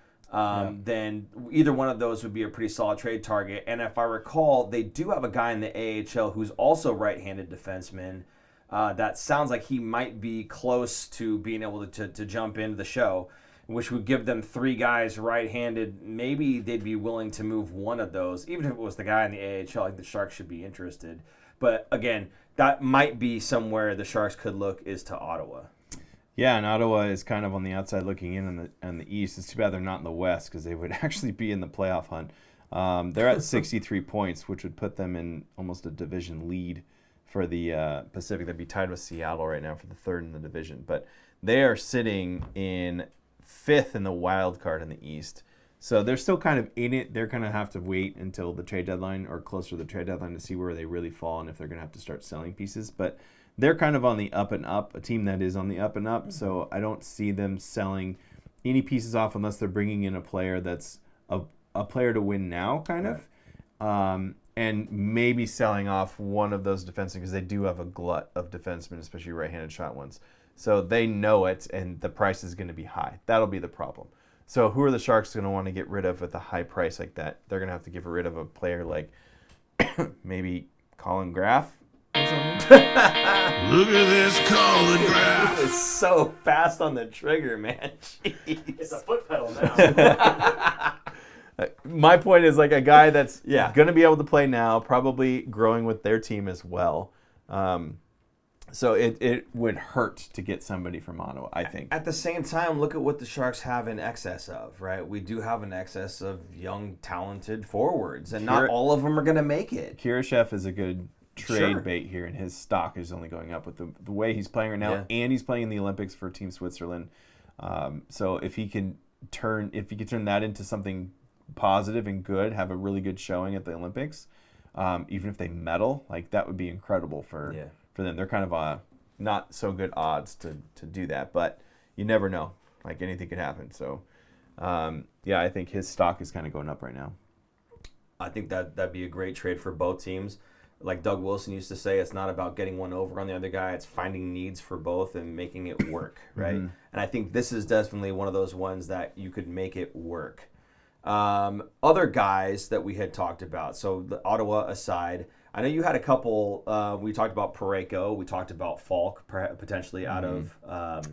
then either one of those would be a pretty solid trade target. And if I recall, they do have a guy in the AHL who's also right-handed defenseman. That sounds like he might be close to being able to jump into the show, which would give them 3 guys right-handed. Maybe they'd be willing to move one of those. Even if it was the guy in the AHL, I think the Sharks should be interested. But again, that might be somewhere the Sharks could look, is to Ottawa. Yeah, and Ottawa is kind of on the outside looking in the East. It's too bad they're not in the West because they would actually be in the playoff hunt. They're at 63 points, which would put them in almost a division lead for the Pacific. They'd be tied with Seattle right now for the 3rd in the division. But they are sitting in 5th in the wild card in the East. So they're still kind of in it. They're going to have to wait until the trade deadline or closer to the trade deadline to see where they really fall and if they're going to have to start selling pieces. But they're kind of on the up and up, a team that is on the up and up. So I don't see them selling any pieces off unless they're bringing in a player that's a player to win now, kind of. And maybe selling off one of those defensemen because they do have a glut of defensemen, especially right-handed shot ones. So they know it, and the price is going to be high. That'll be the problem. So who are the Sharks going to want to get rid of with a high price like that? They're going to have to get rid of a player like maybe Colin Graff or something. Look at this Colin Graff. It's so fast on the trigger, man. Jeez. It's a foot pedal now. My point is like a guy that's going to be able to play now, probably growing with their team as well. So it would hurt to get somebody from Ottawa, I think. At the same time, look at what the Sharks have in excess of, right? We do have an excess of young, talented forwards, and not all of them are going to make it. Kurashev is a good trade bait here, and his stock is only going up with the way he's playing right now, and he's playing in the Olympics for Team Switzerland. So if he can turn that into something positive and good, have a really good showing at the Olympics, even if they medal, like that would be incredible for them. They're kind of not so good odds to do that, but you never know. Like anything could happen. So I think his stock is kind of going up right now. I think that'd be a great trade for both teams. Like Doug Wilson used to say, it's not about getting one over on the other guy. It's finding needs for both and making it work, right? And I think this is definitely one of those ones that you could make it work. Other guys that we had talked about, so the Ottawa aside, I know you had a couple. We talked about Parayko. We talked about Falk potentially out of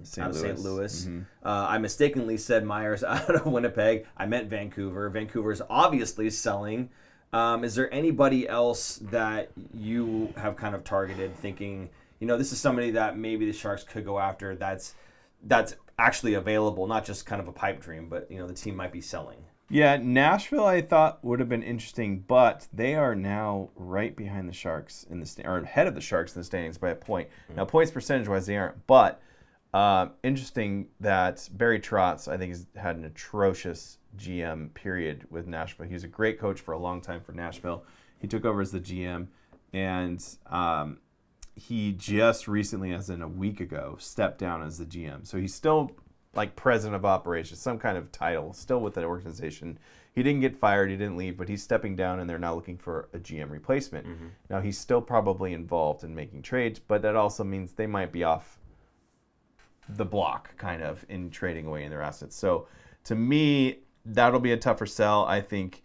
St. Louis. I mistakenly said Myers out of Winnipeg. I meant Vancouver. Vancouver's obviously selling. Is there anybody else that you have kind of targeted thinking, this is somebody that maybe the Sharks could go after that's actually available, not just kind of a pipe dream, but, the team might be selling? Yeah, Nashville I thought would have been interesting, but they are now right behind the Sharks or ahead of the Sharks in the standings by a point. Now, points percentage-wise, they aren't, but interesting that Barry Trotz, I think, has had an atrocious GM period with Nashville. He was a great coach for a long time for Nashville. He took over as the GM, and he just recently, as in a week ago, stepped down as the GM. So he's still like president of operations, some kind of title, still with the organization. He didn't get fired, he didn't leave, but he's stepping down, and they're now looking for a GM replacement. Now, he's still probably involved in making trades, but that also means they might be off the block, kind of, in trading away in their assets. So, to me, that'll be a tougher sell. I think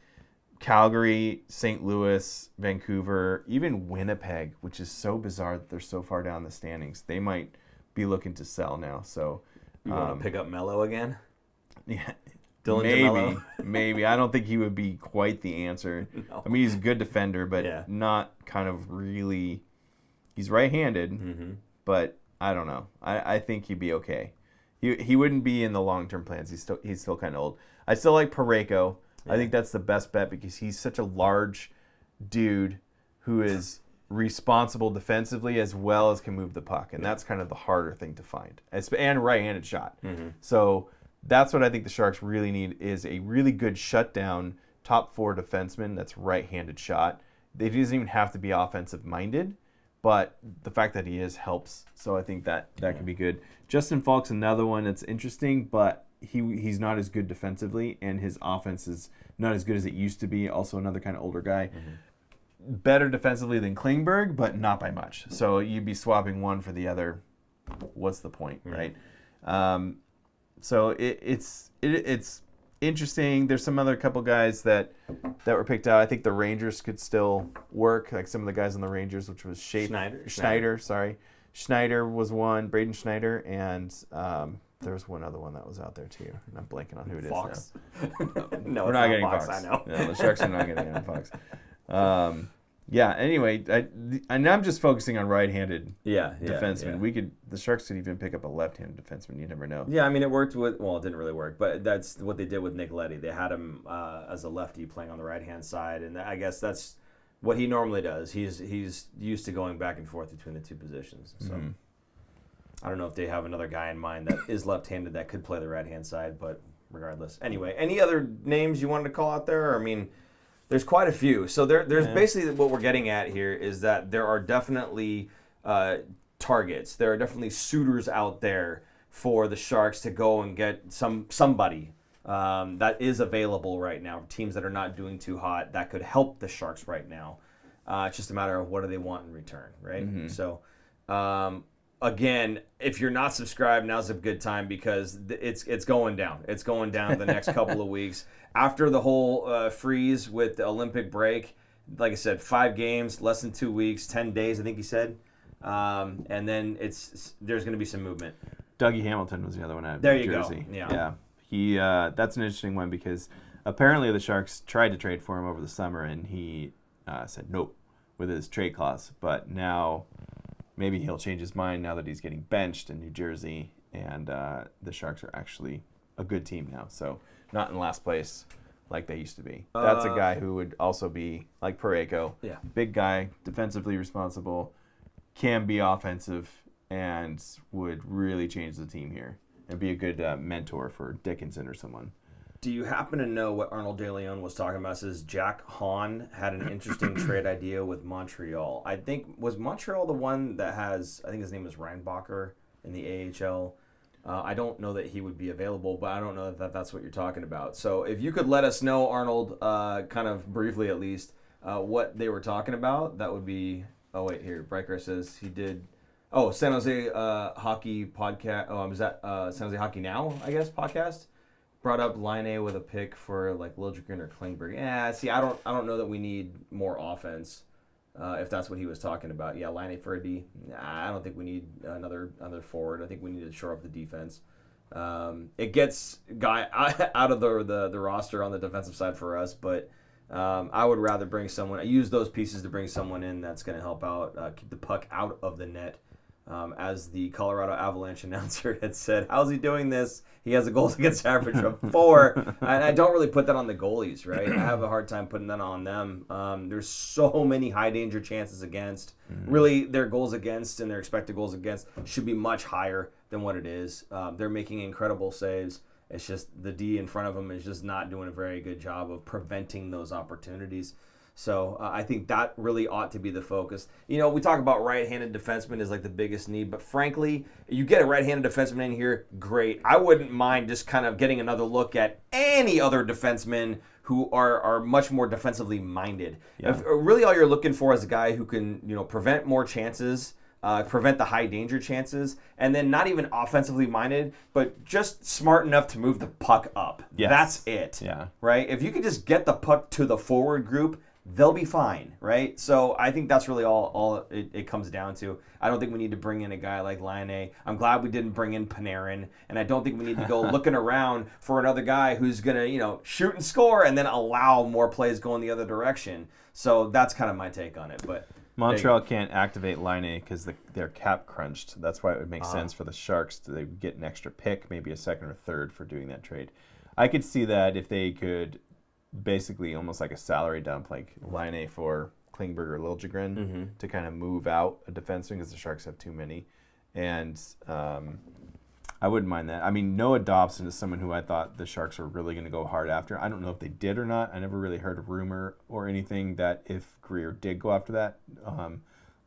Calgary, St. Louis, Vancouver, even Winnipeg, which is so bizarre that they're so far down the standings, they might be looking to sell now. So, you want to pick up Mello again? Yeah, Dylan maybe. I don't think he would be quite the answer. No. I mean, he's a good defender, but not kind of really. He's right-handed, but I don't know. I think he'd be okay. He wouldn't be in the long-term plans. He's still kind of old. I still like Parayko. I think that's the best bet because he's such a large dude who is responsible defensively as well as can move the puck, and that's kind of the harder thing to find. And right-handed shot. So that's what I think the Sharks really need is a really good shutdown top four defenseman that's right-handed shot. He doesn't even have to be offensive-minded, but the fact that he is helps. So I think that could be good. Justin Falk's another one that's interesting, but he's not as good defensively, and his offense is not as good as it used to be. Also another kind of older guy. Better defensively than Klingberg, but not by much. So you'd be swapping one for the other. What's the point, right? So it's interesting. There's some other couple guys that were picked out. I think the Rangers could still work, like some of the guys on the Rangers, which was Schneider. Schneider was one, Braden Schneider, and there was one other one that was out there too. And I'm blanking on who it is Fox? now. No, we're it's not getting Fox. Fox. I know. No, the Sharks are not getting on Fox. Anyway, and I'm just focusing on right-handed defensemen. Yeah. The Sharks could even pick up a left-handed defenseman. You never know. Yeah, I mean, it worked with, it didn't really work, but that's what they did with Nick Leddy. They had him as a lefty playing on the right-hand side, and I guess that's what he normally does. He's used to going back and forth between the two positions. So I don't know if they have another guy in mind that is left-handed that could play the right-hand side, but regardless. Anyway, any other names you wanted to call out there? I mean, there's quite a few. So there's basically what we're getting at here is that there are definitely targets. There are definitely suitors out there for the Sharks to go and get somebody that is available right now. Teams that are not doing too hot that could help the Sharks right now. It's just a matter of what do they want in return, right? So again, if you're not subscribed, now's a good time because it's going down. It's going down the next couple of weeks. After the whole freeze with the Olympic break, like I said, 5 games, less than 2 weeks, 10 days, I think he said. And then there's going to be some movement. Dougie Hamilton was the other one out of There you Jersey. go. Yeah. He that's an interesting one because apparently the Sharks tried to trade for him over the summer, and he said nope with his trade clause. But now maybe he'll change his mind now that he's getting benched in New Jersey, and the Sharks are actually a good team now. So not in last place like they used to be. That's a guy who would also be like Parayko. Yeah. Big guy, defensively responsible, can be offensive, and would really change the team here and be a good mentor for Dickinson or someone. Do you happen to know what Arnold De Leon was talking about? It says Jack Hahn had an interesting trade idea with Montreal. I think, was Montreal the one that has, I think his name is Reinbacher in the AHL. I don't know that he would be available, but I don't know that that's what you're talking about. So if you could let us know, Arnold, kind of briefly at least, what they were talking about, that would be, oh wait, here, Breaker says he did, San Jose Hockey Podcast, is that San Jose Hockey Now, I guess, podcast? Brought up Line with a pick for like Liljegren or Klingberg. Yeah, see, I don't know that we need more offense. If that's what he was talking about. Yeah, Line for a D. Nah, I don't think we need another forward. I think we need to shore up the defense. It gets guy out of the roster on the defensive side for us, but I would rather bring someone. I use those pieces to bring someone in that's going to help out, keep the puck out of the net. As the Colorado Avalanche announcer had said, how's he doing this? He has a goals against average of 4. And I don't really put that on the goalies, right? I have a hard time putting that on them. There's so many high danger chances against. Really, their goals against and their expected goals against should be much higher than what it is. They're making incredible saves. It's just the D in front of them is just not doing a very good job of preventing those opportunities. So I think that really ought to be the focus. You know, we talk about right-handed defenseman is like the biggest need, but frankly, you get a right-handed defenseman in here, great. I wouldn't mind just kind of getting another look at any other defensemen who are much more defensively minded. Yeah. If really all you're looking for is a guy who can, prevent more chances, prevent the high danger chances, and then not even offensively minded, but just smart enough to move the puck up. Yes. That's it. Yeah. Right? If you could just get the puck to the forward group, they'll be fine, right? So I think that's really all it comes down to. I don't think we need to bring in a guy like Laine. I'm glad we didn't bring in Panarin, and I don't think we need to go looking around for another guy who's going to, shoot and score and then allow more plays going the other direction. So that's kind of my take on it. But Montreal can't activate Laine because they're cap crunched. That's why it would make sense for the Sharks to get an extra pick, maybe a second or third for doing that trade. I could see that if they could basically almost like a salary dump, like Laine for Klingberg or Liljegren to kind of move out a defenseman because the Sharks have too many. And I wouldn't mind that. I mean, Noah Dobson is someone who I thought the Sharks were really going to go hard after. I don't know if they did or not. I never really heard a rumor or anything that if Greer did go after that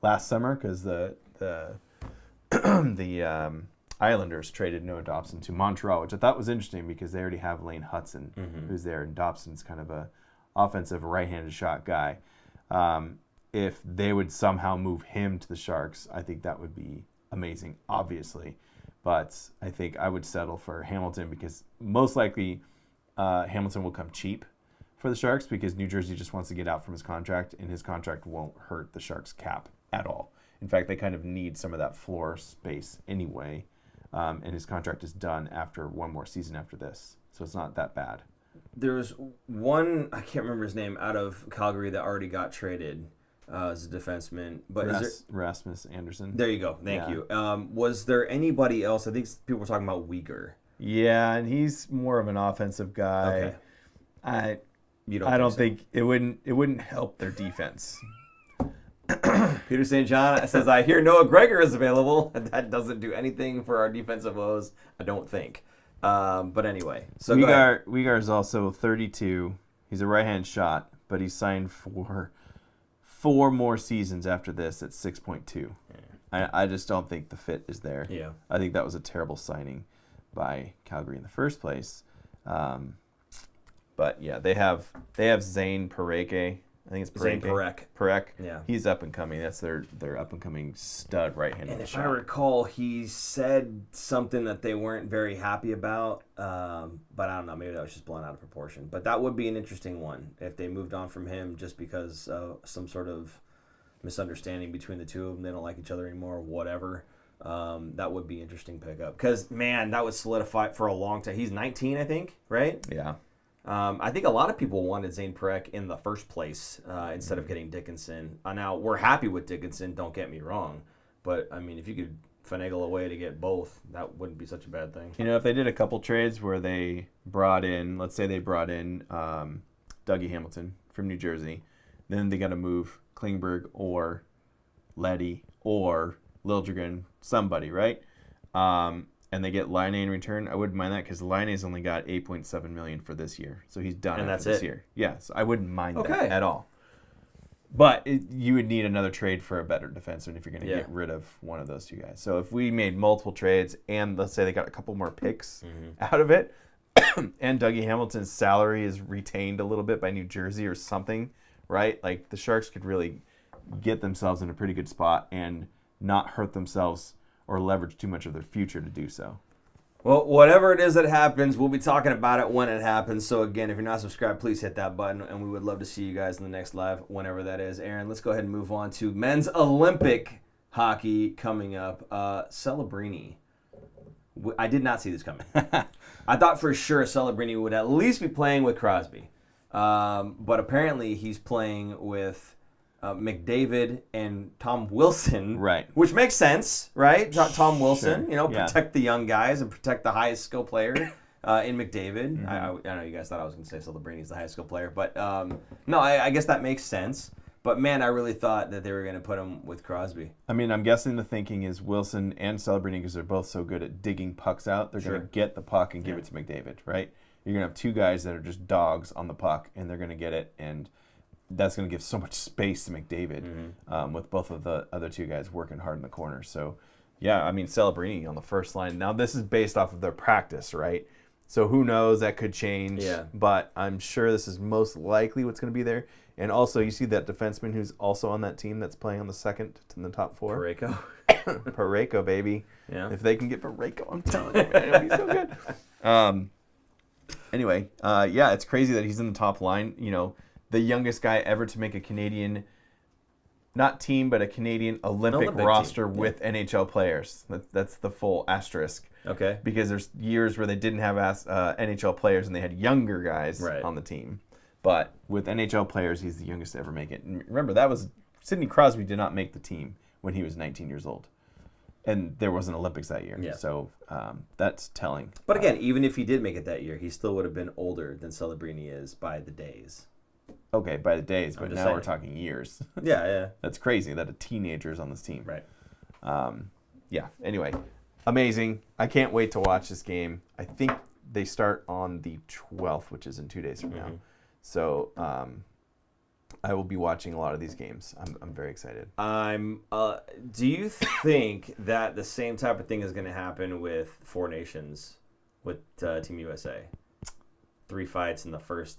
last summer because the Islanders traded Noah Dobson to Montreal, which I thought was interesting because they already have Lane Hudson, who's there, and Dobson's kind of a offensive right-handed shot guy. If they would somehow move him to the Sharks, I think that would be amazing, obviously. But I think I would settle for Hamilton because most likely Hamilton will come cheap for the Sharks because New Jersey just wants to get out from his contract, and his contract won't hurt the Sharks' cap at all. In fact, they kind of need some of that floor space anyway. And his contract is done after one more season after this. So it's not that bad. There's one, I can't remember his name, out of Calgary that already got traded as a defenseman. But Rasmus Anderson. There you go. Thank you. Was there anybody else? I think people were talking about Uyghur. Yeah, and he's more of an offensive guy. Okay. I don't think it wouldn't help their defense. Peter St. John says, I hear Noah Gregor is available. That doesn't do anything for our defensive woes, I don't think. But anyway. So Uyghur is also 32. He's a right-hand shot, but he's signed for 4 more seasons after this at 6.2. Yeah. I just don't think the fit is there. Yeah. I think that was a terrible signing by Calgary in the first place. But yeah, they have Zane Pareke. I think it's Zane Parekh. Parekh. Yeah. He's up and coming. That's their up and coming stud right-handed And if shot. I recall, he said something that they weren't very happy about. But I don't know. Maybe that was just blown out of proportion. But that would be an interesting one if they moved on from him just because of some sort of misunderstanding between the two of them. They don't like each other anymore, whatever. That would be interesting pickup. Because, man, that was solidified for a long time. He's 19, I think, right? Yeah. I think a lot of people wanted Zane Parekh in the first place instead of getting Dickinson. Now, we're happy with Dickinson, don't get me wrong. But, I mean, if you could finagle a way to get both, that wouldn't be such a bad thing. You know, if they did a couple trades where they brought in, let's say they brought in Dougie Hamilton from New Jersey, then they got to move Klingberg or Leddy or Liljegren, somebody, right? And they get Laine in return. I wouldn't mind that because Laine's only got $8.7 million for this year, so he's done And after that's this it? year. Yeah, so I wouldn't mind Okay. that at all. But you would need another trade for a better defenseman if you're going to get rid of one of those two guys. So if we made multiple trades and let's say they got a couple more picks out of it, and Dougie Hamilton's salary is retained a little bit by New Jersey or something, right? Like the Sharks could really get themselves in a pretty good spot and not hurt themselves or leverage too much of their future to do so. Well, whatever it is that happens, we'll be talking about it when it happens. So again, if you're not subscribed, please hit that button, and we would love to see you guys in the next live, whenever that is. Aaron, let's go ahead and move on to men's Olympic hockey coming up. Celebrini. I did not see this coming. I thought for sure Celebrini would at least be playing with Crosby. But apparently he's playing with McDavid and Tom Wilson, Right. Which makes sense, right? Tom Wilson, Sure. protect the young guys and protect the highest skill player in McDavid. I know you guys thought I was going to say Celebrini's the highest skill player, but no, I guess that makes sense. But man, I really thought that they were going to put him with Crosby. I mean, I'm guessing the thinking is Wilson and Celebrini, because they're both so good at digging pucks out, they're going to get the puck and give it to McDavid, right? You're going to have two guys that are just dogs on the puck, and they're going to get it, and that's going to give so much space to McDavid with both of the other two guys working hard in the corner. So, yeah, I mean, Celebrini on the first line. Now, this is based off of their practice, right? So who knows? That could change. Yeah. But I'm sure this is most likely what's going to be there. And also, you see that defenseman who's also on that team that's playing on the second in the top four. Parayko. Parayko, baby. Yeah. If they can get Parayko, I'm telling you, man, it'll be so good. Anyway, yeah, it's crazy that he's in the top line. You know, the youngest guy ever to make a Canadian, not team, but a Canadian Olympic roster team. with NHL players. That's the full asterisk. Okay. Because there's years where they didn't have NHL players and they had younger guys on the team. But with NHL players, he's the youngest to ever make it. And remember, Sidney Crosby did not make the team when he was 19 years old. And there was an Olympics that year. Yeah. So that's telling. But again, even if he did make it that year, he still would have been older than Celebrini is by the days. Okay, by the days, but just now saying. we're talking years. Yeah. That's crazy that a teenager is on this team. Right. Yeah, anyway, amazing. I can't wait to watch this game. I think they start on the 12th, which is in 2 days from now. So I will be watching a lot of these games. I'm very excited. Do you think that the same type of thing is going to happen with Four Nations with Team USA? 3 fights in the first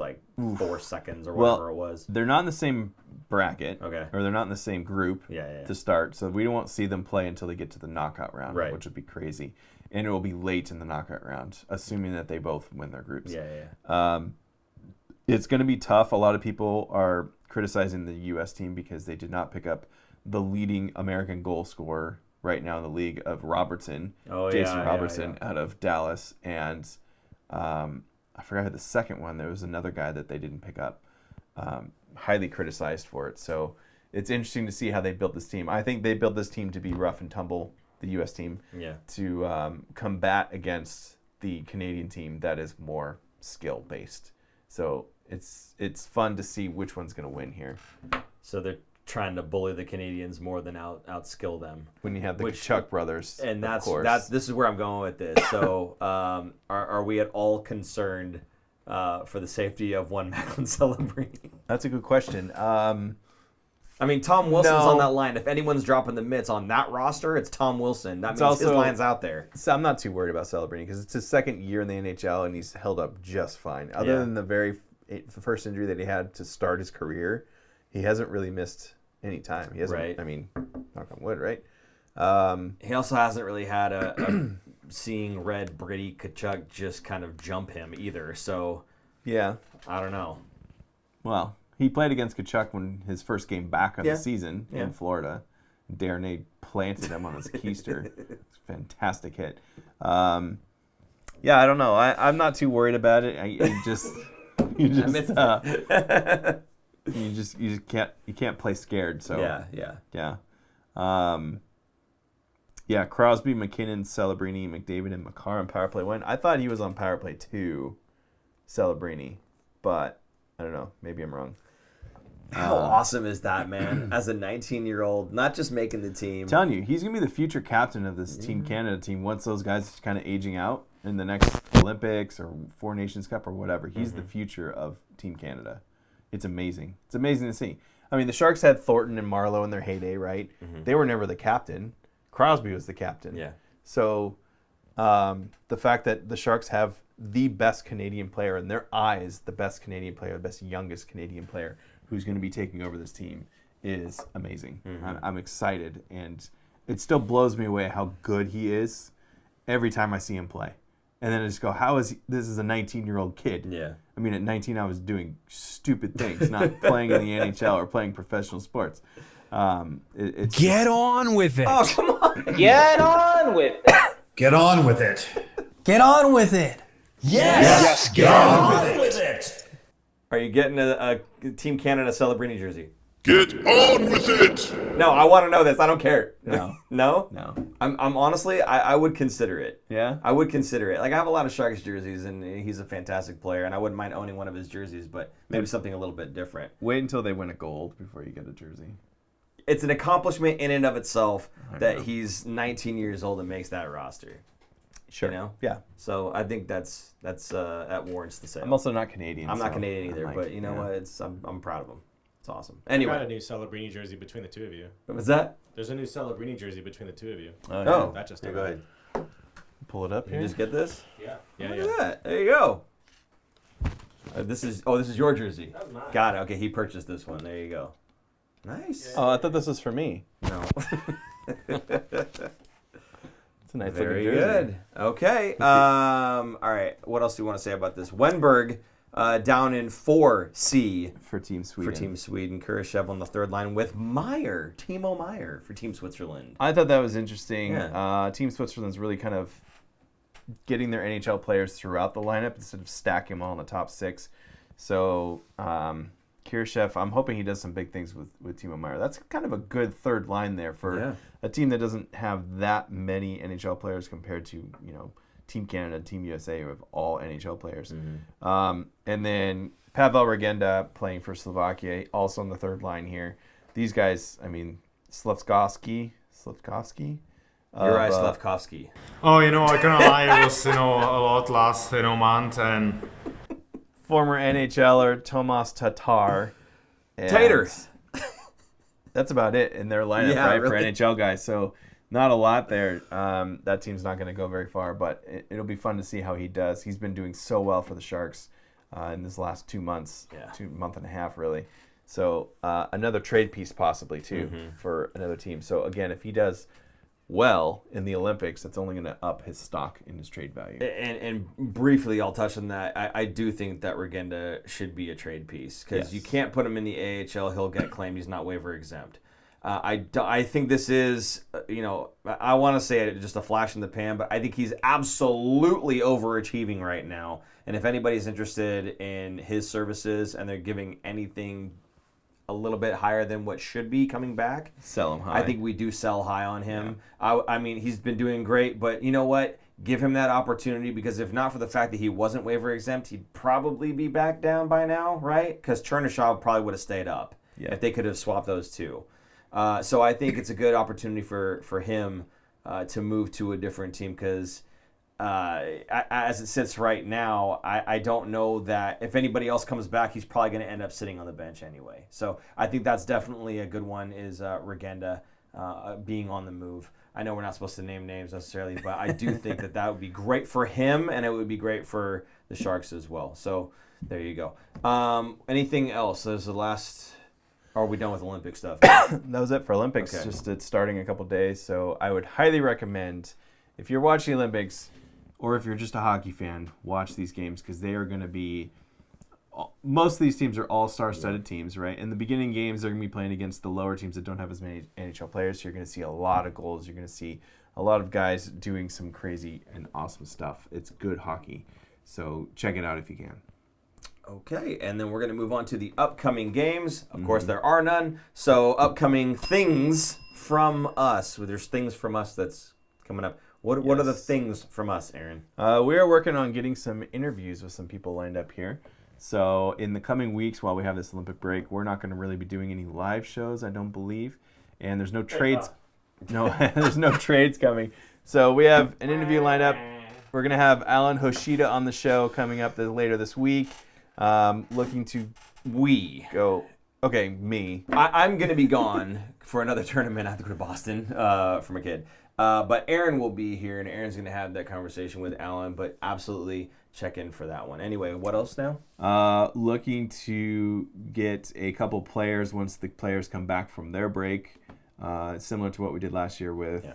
4 seconds or whatever it was. They're not in the same bracket. Okay. Or they're not in the same group Yeah. to start. So we won't see them play until they get to the knockout round, Right. which would be crazy. And it will be late in the knockout round, assuming that they both win their groups. Yeah. It's going to be tough. A lot of people are criticizing the U.S. team because they did not pick up the leading American goal scorer right now in the league of Robertson, Jason Robertson out of Dallas. And I forgot who the second one. There was another guy that they didn't pick up, highly criticized for it. So it's interesting to see how they built this team. I think they built this team to be rough and tumble, the U.S. team, to combat against the Canadian team that is more skill-based. So it's fun to see which one's going to win here. So they're trying to bully the Canadians more than outskill them. When you have the Chuck brothers, and of course. this is where I'm going with this. So are we at all concerned for the safety of one Macklin Celebrini? That's a good question. I mean, Tom Wilson's on that line. If anyone's dropping the mitts on that roster, it's Tom Wilson. That means his line's out there. So I'm not too worried about Celebrini because it's his second year in the NHL and he's held up just fine. Other than the first injury that he had to start his career, he hasn't really missed any time. He hasn't. Right. I mean, knock on wood, right? He also hasn't really had a seeing red Brady Tkachuk just kind of jump him either. So yeah, I don't know. Well, he played against Tkachuk when his first game back of the season in Florida. Darnay planted him on his keister. Fantastic hit. Yeah, I don't know. I'm not too worried about it. You just can't play scared. So Yeah. yeah. Yeah, Crosby, McKinnon, Celebrini, McDavid, and Makar on power play 1. I thought he was on power play 2, Celebrini, but I don't know. Maybe I'm wrong. How awesome is that, man? As a 19-year-old, not just making the team. I'm telling you, he's going to be the future captain of this Team Canada team once those guys are kind of aging out in the next Olympics or Four Nations Cup or whatever. He's the future of Team Canada. It's amazing. It's amazing to see. I mean, the Sharks had Thornton and Marleau in their heyday, right? They were never the captain. Crosby was the captain. Yeah. So the fact that the Sharks have the best Canadian player, in their eyes, the best Canadian player, the best youngest Canadian player who's going to be taking over this team is amazing. I'm excited, and it still blows me away how good he is every time I see him play. And then I just go, how is he? This is a 19-year-old kid. Yeah. I mean, at 19, I was doing stupid things, not playing in the NHL or playing professional sports. It's Get on with it. Oh, come on. Get on with it. Get on with it. Get on with it. Yes, get on with it. Are you getting a Team Canada Celebrini jersey? Get on with it! No, I want to know this. I don't care. No. No? No. I'm honestly, I would consider it. Yeah? I would consider it. Like, I have a lot of Sharks jerseys, and he's a fantastic player, and I wouldn't mind owning one of his jerseys, but maybe something a little bit different. Wait until they win a gold before you get a jersey. It's an accomplishment in and of itself that he's 19 years old and makes that roster. Sure. You know? Yeah. So I think that warrants the sale. I'm also not Canadian. I'm not so Canadian either, I'm but you know yeah. what? I'm proud of him. It's awesome. Got a Anyway, new Celebrini jersey between the two of you. what's that? There's a new Celebrini jersey between the two of you. Oh, That just here, go ahead. Pull it up You here. just get this? Yeah. Look at that. There you go. This is your jersey. That was mine. Got it. Okay, he purchased this one. There you go. Nice. Oh, I thought this was for me. No. It's a nice Very looking jersey. good. Okay. All right. What else do you want to say about this? Wenberg down in 4C For Team Sweden. for Team Sweden. Kurashev on the third line with Meyer, Timo Meyer for Team Switzerland. I thought that was interesting. Yeah. Team Switzerland's really kind of getting their NHL players throughout the lineup instead of stacking them all in the top 6. So Kurashev, I'm hoping he does some big things with Timo Meyer. That's kind of a good third line there for a team that doesn't have that many NHL players compared to, Team Canada, Team USA, who have all NHL players. And then Pavel Regenda playing for Slovakia, also on the third line here. These guys, I mean, Slafkovsky. Uri Slafkovsky. Oh, I cannot lie, it was, a lot last, month, and Former NHLer Tomas Tatar. And Tater. That's about it in their lineup, Yeah, right, really. for NHL guys. So not a lot there. That team's not going to go very far, but it'll be fun to see how he does. He's been doing so well for the Sharks in this last 2 months, 2 month and a half, really. So another trade piece possibly, too, for another team. So, again, if he does well in the Olympics, that's only going to up his stock in his trade value. And briefly, I'll touch on that. I do think that Regenda should be a trade piece because you can't put him in the AHL. He'll get claimed. He's not waiver exempt. I think this is, I want to say it just a flash in the pan, but I think he's absolutely overachieving right now. And if anybody's interested in his services and they're giving anything a little bit higher than what should be coming back, Sell him high. I think we do sell high on him. Yeah. I mean, he's been doing great, but you know what? Give him that opportunity because if not for the fact that he wasn't waiver exempt, he'd probably be back down by now, right? Because Chernyshov probably would have stayed up if they could have swapped those two. So I think it's a good opportunity for him to move to a different team because as it sits right now, I don't know that if anybody else comes back, he's probably going to end up sitting on the bench anyway. So I think that's definitely a good one is Regenda being on the move. I know we're not supposed to name names necessarily, but I do think that would be great for him and it would be great for the Sharks as well. So there you go. Anything else? There's the last... Or are we done with Olympic stuff? That was it for Olympics. Okay. Just it's starting in a couple days. So I would highly recommend, if you're watching Olympics, or if you're just a hockey fan, watch these games because they are going to be. Most of these teams are all-star studded teams, right? In the beginning games, they're going to be playing against the lower teams that don't have as many NHL players. So you're going to see a lot of goals. You're going to see a lot of guys doing some crazy and awesome stuff. It's good hockey. So check it out if you can. Okay, and then we're going to move on to the upcoming games. Of course, there are none. So, upcoming things from us. Well, there's things from us that's coming up. What are the things from us, Aaron? We are working on getting some interviews with some people lined up here. So in the coming weeks, while we have this Olympic break, we're not going to really be doing any live shows, I don't believe. And there's no trades. No, there's no trades coming. So we have an interview lined up. We're going to have Alan Hoshida on the show coming up later this week. Looking to go. Okay, me. I'm going to be gone for another tournament. I have to go to Boston for my kid. But Aaron will be here, and Aaron's going to have that conversation with Alan, but absolutely check in for that one. Anyway, what else now? Looking to get a couple players once the players come back from their break, similar to what we did last year with,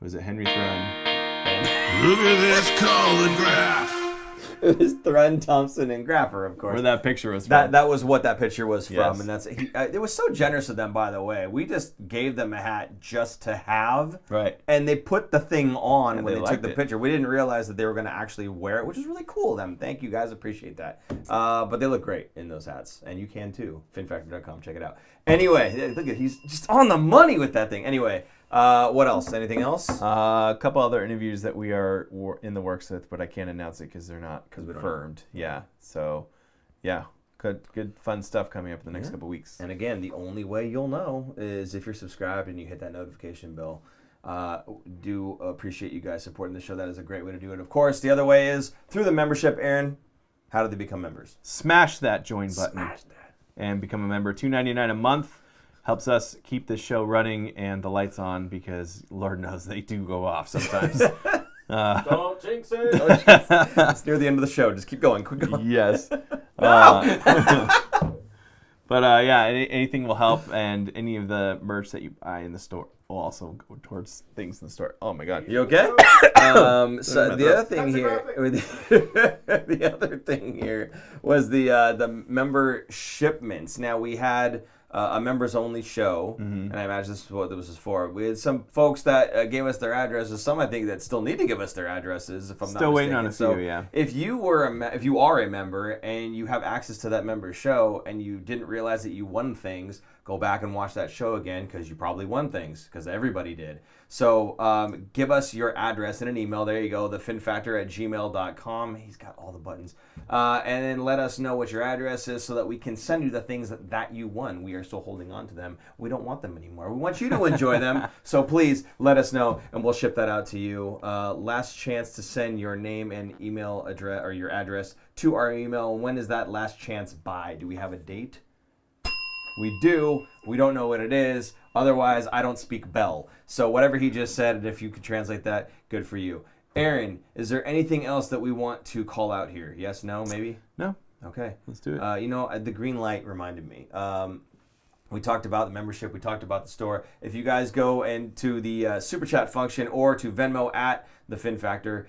was it Henry Thrun? Look at this Colin graph. It was Thrun, Thompson, and Graffer, of course. Where that picture was from. That was what that picture was from, Yes. and that's it was so generous of them, by the way. We just gave them a hat just to have, Right. and they put the thing on And when they they took liked the it. picture. We didn't realize that they were going to actually wear it, which is really cool of them. Thank you guys, appreciate that. But they look great in those hats, and you can too. Finfactor.com, check it out. Anyway, look at he's just on the money with that thing. Anyway, what else? Anything else? A couple other interviews that we are in the works with, but I can't announce it because they're not confirmed. Yeah. So, yeah, good fun stuff coming up in the next couple weeks. And again, the only way you'll know is if you're subscribed and you hit that notification bell. Do appreciate you guys supporting the show. That is a great way to do it. Of course, the other way is through the membership. Aaron, how do they become members? Smash that join button. Smash that. And become a member. $2.99 a month helps us keep this show running and the lights on because Lord knows they do go off sometimes. Don't jinx it. It's near the end of the show. Just keep going. Keep going. Yes. But anything will help, and any of the merch that you buy in the store will also go towards things in the store. Oh my God. You okay? So the other thing here, the other thing here was the member shipments. Now we had a members only show, and I imagine this is what this was for. We had some folks that gave us their addresses. Some I think that still need to give us their addresses. If I'm Still not waiting on mistaken. a few, yeah. If you were if you are a member and you have access to that member show and you didn't realize that you won things, go back and watch that show again because you probably won things because everybody did. So give us your address in an email. There you go, thefinfactor@gmail.com. He's got all the buttons. And then let us know what your address is so that we can send you the things that you won. We are still holding on to them. We don't want them anymore. We want you to enjoy them. So please let us know and we'll ship that out to you. Last chance to send your name and email address or your address to our email. When is that last chance by? Do we have a date? We do. We don't know what it is. Otherwise, I don't speak Bell. So whatever he just said, and if you could translate that, good for you. Aaron, is there anything else that we want to call out here? Yes, no, maybe? No. Okay. Let's do it. The green light reminded me. We talked about the membership. We talked about the store. If you guys go into the Super Chat function or to Venmo at the Fin Factor,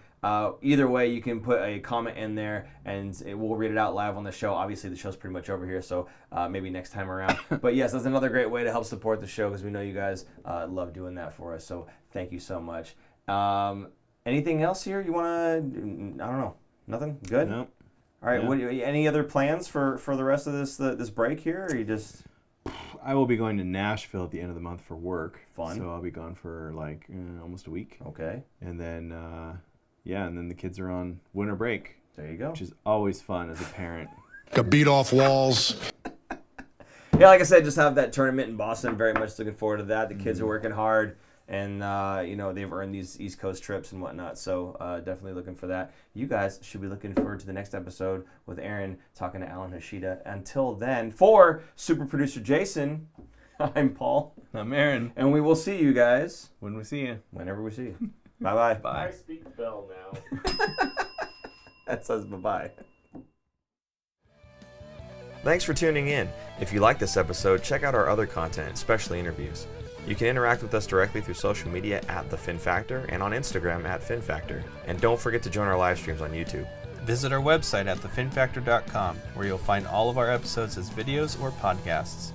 either way, you can put a comment in there, and we'll read it out live on the show. Obviously, the show's pretty much over here, so maybe next time around. But yes, that's another great way to help support the show because we know you guys love doing that for us. So thank you so much. Anything else here you want to? I don't know. Nothing. Good. Nope. All right. Yeah. Any other plans for the rest of this break here, or you just? I will be going to Nashville at the end of the month for work. Fun. So I'll be gone for like almost a week. Okay. And then, and then the kids are on winter break. There you go. Which is always fun as a parent. Got beat off walls. Yeah, like I said, just have that tournament in Boston. Very much looking forward to that. The kids are working hard, and they've earned these East Coast trips and whatnot. So definitely looking for that. You guys should be looking forward to the next episode with Aaron talking to Alan Hoshida. Until then, for super producer Jason, I'm Paul. I'm Aaron. And we will see you guys When we see you. whenever we see you. Bye-bye. I speak Bell now. That says bye-bye. Thanks for tuning in. If you like this episode, check out our other content, especially interviews. You can interact with us directly through social media at The Fin Factor and on Instagram at Fin Factor. And don't forget to join our live streams on YouTube. Visit our website at thefinfactor.com, where you'll find all of our episodes as videos or podcasts.